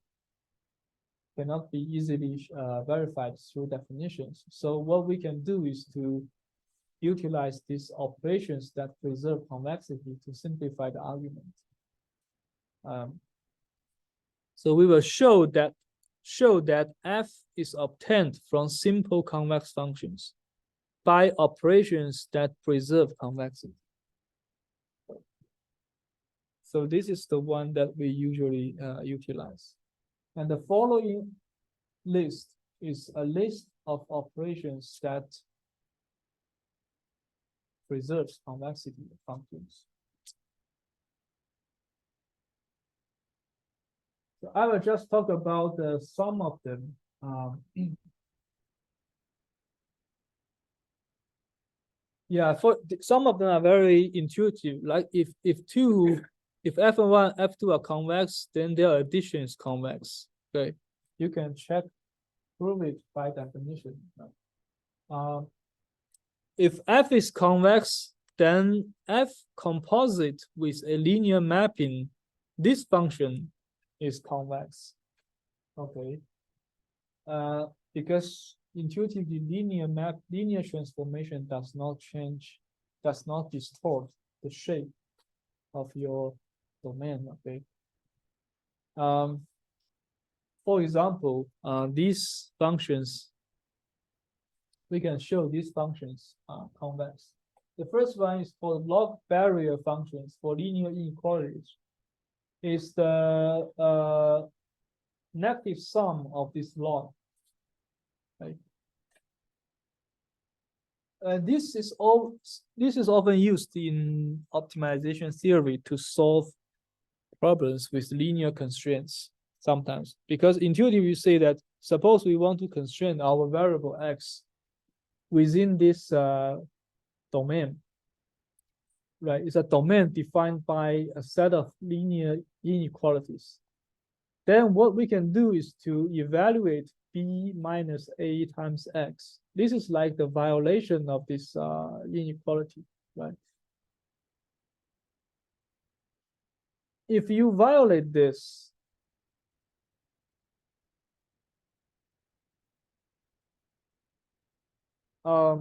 easily verified through definitions. So what we can do is to utilize these operations that preserve convexity to simplify the argument. So we will show that f is obtained from simple convex functions by operations that preserve convexity. So this is the one that we usually utilize. And the following list is a list of operations that preserves convexity of functions. So I will just talk about some of them. Yeah, for some of them are very intuitive. Like if f1, f2 are convex, then their addition is convex. Okay, you can prove it by definition. If f is convex, then f composite with a linear mapping, this function is convex. Okay, because intuitively linear transformation does not distort the shape of your domain. Okay. For example, these functions, we can show these functions are convex. The first one is called log barrier functions for linear inequalities. Is the negative sum of this log. Right? This is often used in optimization theory to solve problems with linear constraints sometimes, because intuitively you say that suppose we want to constrain our variable x within this domain, right? It's a domain defined by a set of linear inequalities. Then what we can do is to evaluate b minus a times x. This is like the violation of this inequality, right? If you violate this, let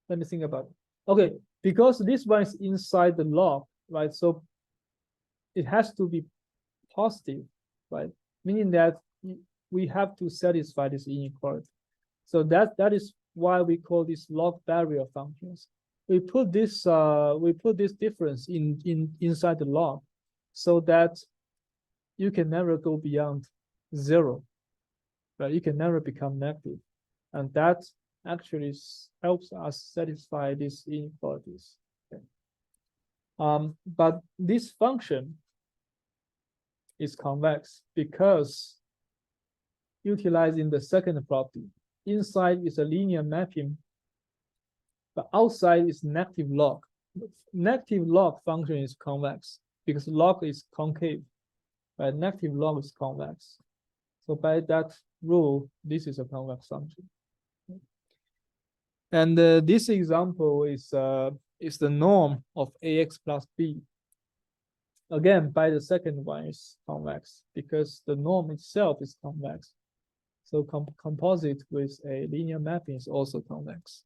me think about it. Okay, because this one is inside the log, right? So it has to be positive, right? Meaning that we have to satisfy this inequality. So that is why we call these log barrier functions. We put this difference inside the log, so that you can never go beyond 0, right? You can never become negative, and that actually helps us satisfy these inequalities. Okay. But this function is convex because utilizing the second property. Inside is a linear mapping, but outside is negative log. Negative log function is convex because log is concave, right? Negative log is convex. So by that rule, this is a convex function. And this example is the norm of ax plus b. Again, by the second one is convex because the norm itself is convex. So composite with a linear mapping is also convex.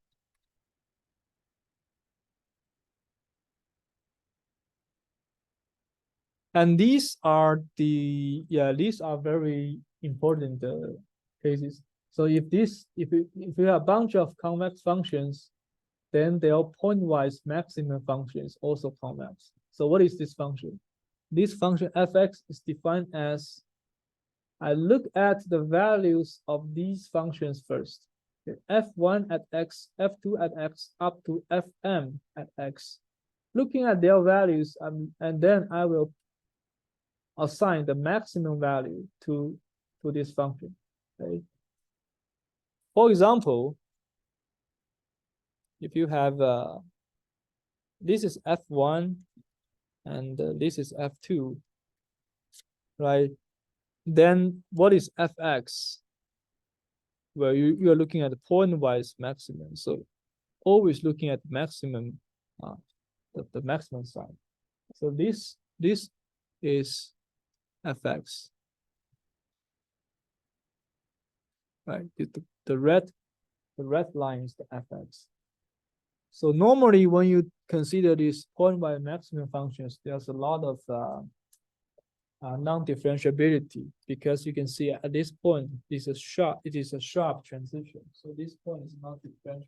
And these are very important cases. So if we have a bunch of convex functions, then their pointwise maximum function is also convex. So what is this function? This function fx is defined as, I look at the values of these functions first. F1 at x, F2 at x, up to Fm at x. Looking at their values, and then I will assign the maximum value to this function. Okay. For example, if you have this is F1 and this is F2, right? Then what is Fx? Well, you are looking at the pointwise maximum. So always looking at the maximum, the maximum side. So this is Fx, right? The red line is the Fx. So normally when you consider these pointwise maximum functions, there's a lot of non-differentiability, because you can see at this point it is a sharp transition. So this point is not differentiable.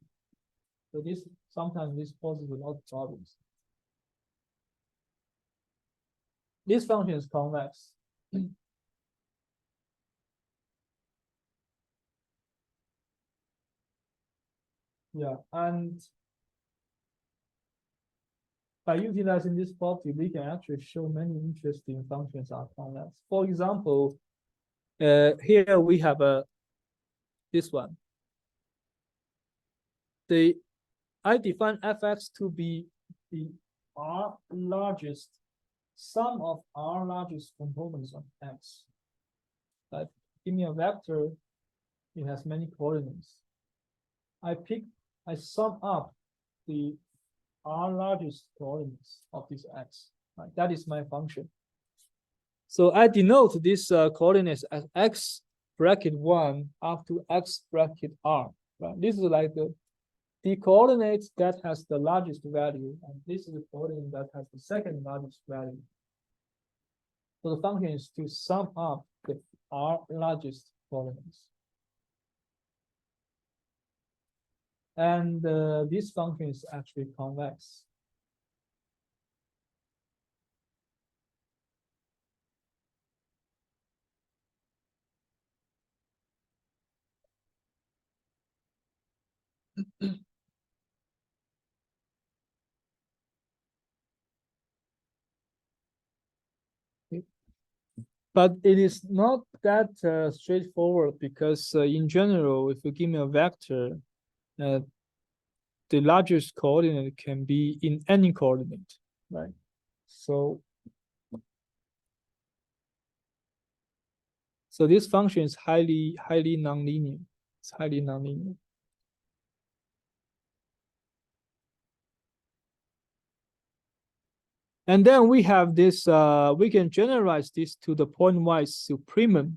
So sometimes this poses a lot of problems. This function is convex. Yeah, and by utilizing this property, we can actually show many interesting functions are convex. For example, here we have this one. I define fx to be the R largest sum of R largest components of x. But give me a vector, it has many coordinates. I sum up the R largest coordinates of this x. Right? That is my function. So I denote this coordinates as x bracket 1 up to x bracket r. Right? This is like the coordinates that has the largest value, and this is the coordinate that has the second largest value. So the function is to sum up the R largest coordinates. And this function is actually convex. But it is not that straightforward, because in general, if you give me a vector, the largest coordinate can be in any coordinate, right? So this function is highly nonlinear. It's highly nonlinear. And then we have this, we can generalize this to the pointwise supremum.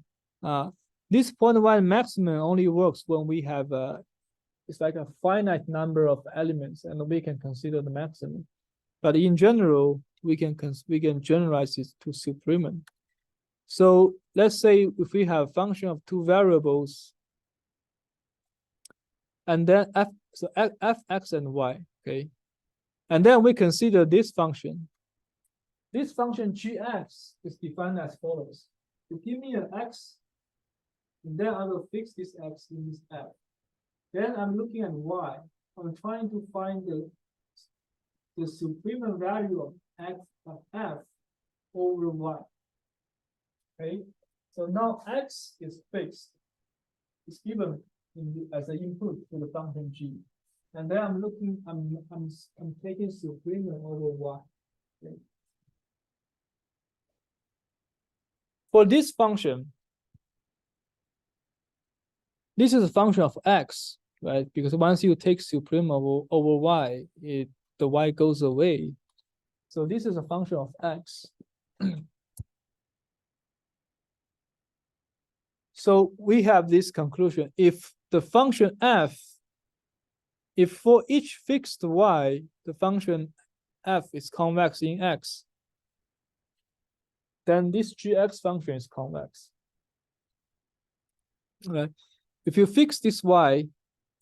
This pointwise maximum only works when we have it's like a finite number of elements, and we can consider the maximum. But in general, we can generalize it to supremum. So let's say if we have a function of two variables, and then fx and y, okay, and then we consider this function. This function gx is defined as follows. You give me an x, and then I will fix this x in this f. Then I'm looking at y. I'm trying to find the supremum value of x of f over y. Okay, so now x is fixed. It's given as an input to the function g, and then I'm taking supremum over y. Okay. For this function, this is a function of x, right? Because once you take supremum over y, the y goes away. So this is a function of x. So we have this conclusion: if the function f, if for each fixed y, the function f is convex in x, then this gx function is convex. Right? If you fix this y,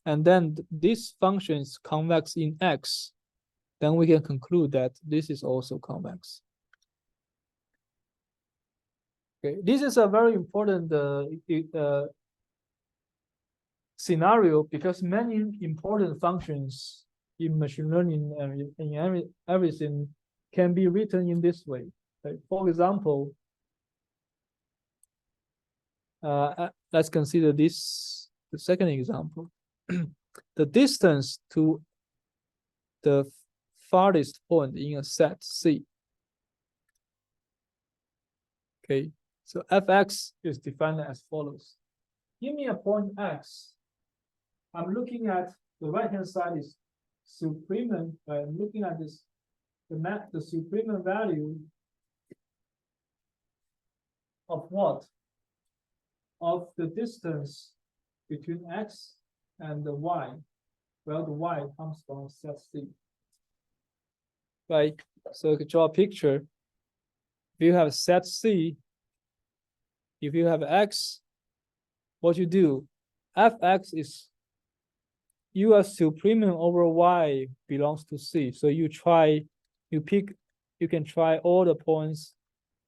and then this function is convex in X, then we can conclude that this is also convex. Okay, this is a very important scenario because many important functions in machine learning and in everything can be written in this way. Okay? For example, let's consider the second example. The distance to the farthest point in a set C. Okay, so fx is defined as follows. Give me a point x. I'm looking at the right-hand side is supremum. I'm looking at this, the supremum value of what? Of the distance between x and the y. Well, the y comes from set C. Right, so you can draw a picture. If you have set C, if you have x, what you do, fx is your supremum over y belongs to C. So you can try all the points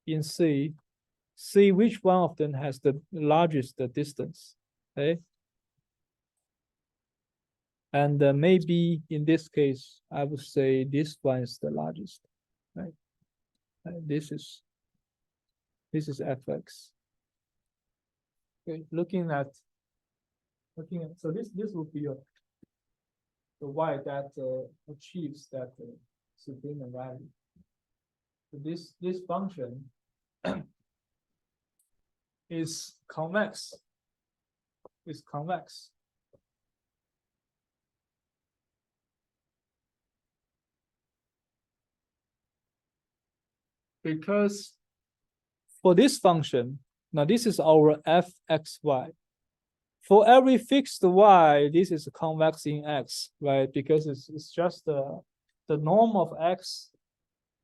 in C, see which one of them has the largest distance. Okay. And maybe in this case, I would say this one is the largest, right? This is fx. Okay, looking at so this would be the y that achieves that supremum value. So this function is convex. Is convex. Because for this function, now this is our fxy. For every fixed y, this is convex in x, right? Because it's just the norm of x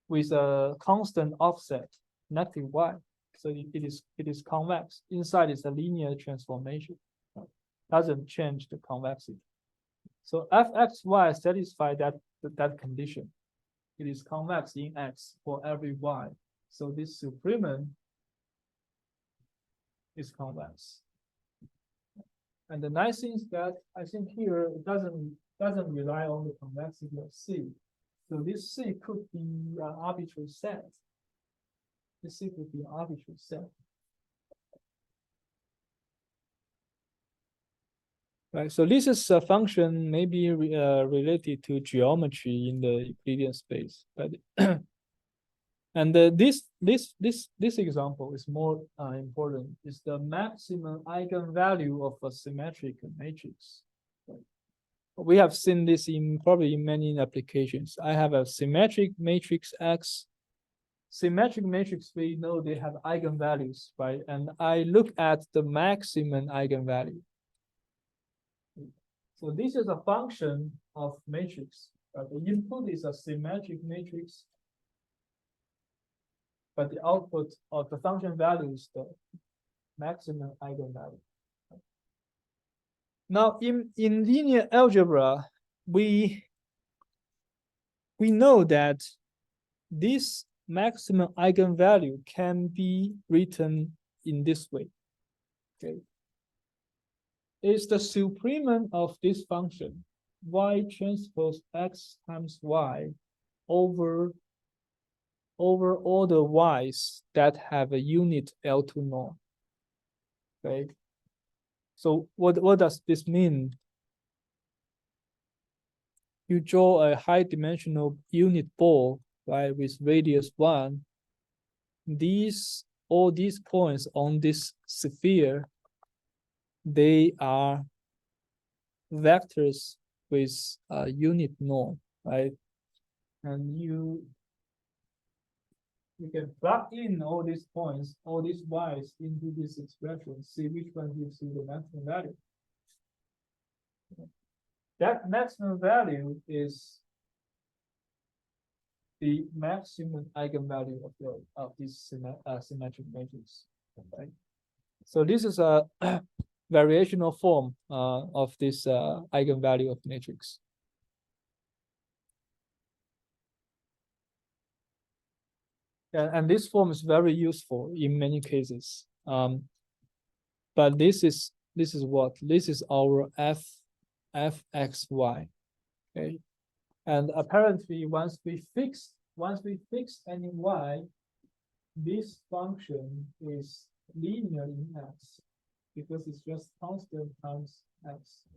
with a constant offset, negative y. So it is convex. Inside is a linear transformation. Right? Doesn't change the convexity. So fxy satisfies that condition. It is convex in x for every y. So this supremum is convex. And the nice thing is that I think here it doesn't rely on the convexity of C. So this C could be an arbitrary set. This C could be an arbitrary set. Right. So this is a function maybe related to geometry in the Euclidean space, but and this example is more important. Is the maximum eigenvalue of a symmetric matrix. We have seen this probably in many applications. I have a symmetric matrix X. Symmetric matrix, we know they have eigenvalues, right? And I look at the maximum eigenvalue. So this is a function of matrix. The input is a symmetric matrix, but the output of the function value is the maximum eigenvalue. Now, in linear algebra, we know that this maximum eigenvalue can be written in this way. Okay, it's the supremum of this function, y transpose x times y over all the y's that have a unit L2 norm. Okay. So what does this mean? You draw a high dimensional unit ball, right, with radius 1. All these points on this sphere, they are vectors with a unit norm, right? And you can plug in all these points, all these y's into this expression, see which one gives you the maximum value. That maximum value is the maximum eigenvalue of this symmetric matrix. Right? So this is a variational form of this eigenvalue of matrix. And this form is very useful in many cases. But this is what? This is our fxy. Okay. And apparently once we fix any y, this function is linear in x because it's just constant times x.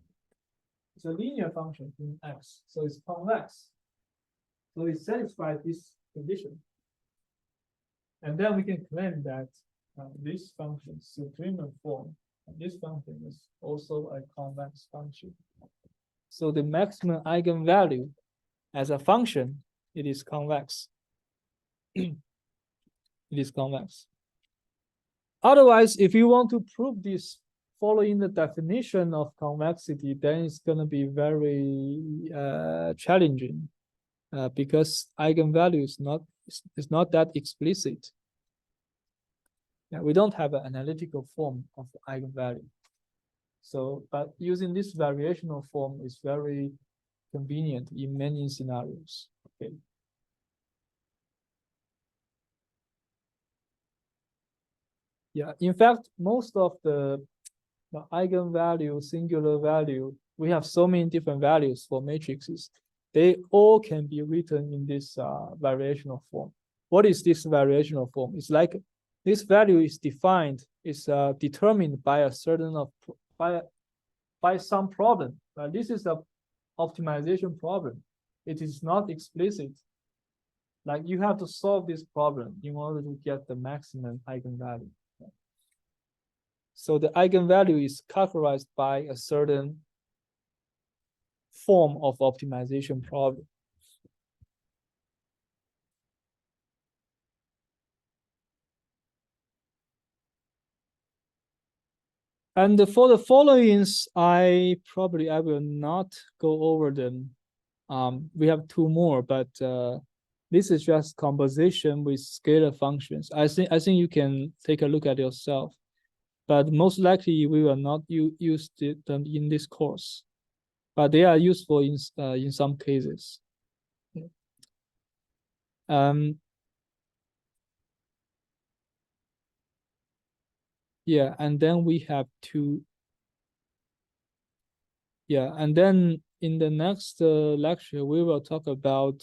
It's a linear function in x, so it's convex. So it satisfies this condition. And then we can claim that this function, supreme form, this function is also a convex function. So the maximum eigenvalue as a function, it is convex. It is convex. Otherwise, if you want to prove this following the definition of convexity, then it's going to be very challenging because eigenvalue is not that explicit. Yeah, we don't have an analytical form of the eigenvalue. So, but using this variational form is very convenient in many scenarios. Okay. Yeah, in fact, most of the eigenvalue, singular value, we have so many different values for matrices. They all can be written in this variational form. What is this variational form? It's like this value is defined, is determined by a certain by some problem. This is a optimization problem. It is not explicit. Like you have to solve this problem in order to get the maximum eigenvalue. So the eigenvalue is characterized by a certain form of optimization problem. And for the followings, I will not go over them. We have two more, but this is just composition with scalar functions. I think you can take a look at yourself, but most likely we will not use them in this course, but they are useful in some cases. Yeah, and then we have to. Yeah, and then in the next lecture we will talk about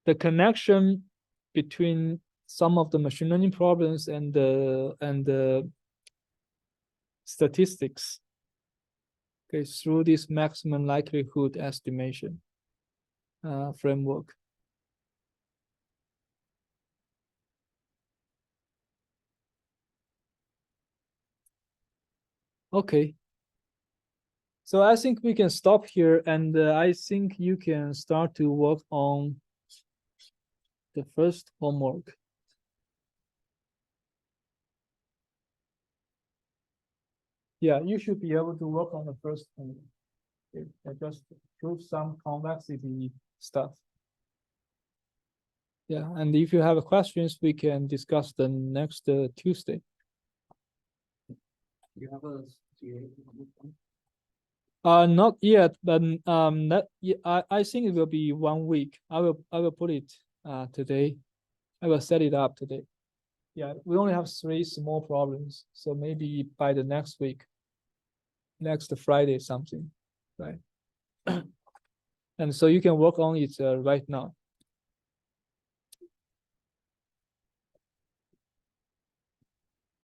the connection between some of the machine learning problems and the statistics. Okay, through this maximum likelihood estimation framework. Okay. So I think we can stop here, and I think you can start to work on the first homework. Yeah, you should be able to work on the first homework. Okay. Just prove some convexity stuff. Yeah, and if you have questions, we can discuss the next Tuesday. You have a GA? Not yet, but I think it will be 1 week. I will put it today. I will set it up today. Yeah, we only have 3 small problems, so maybe by the next week, next Friday something, right? And so you can work on it right now.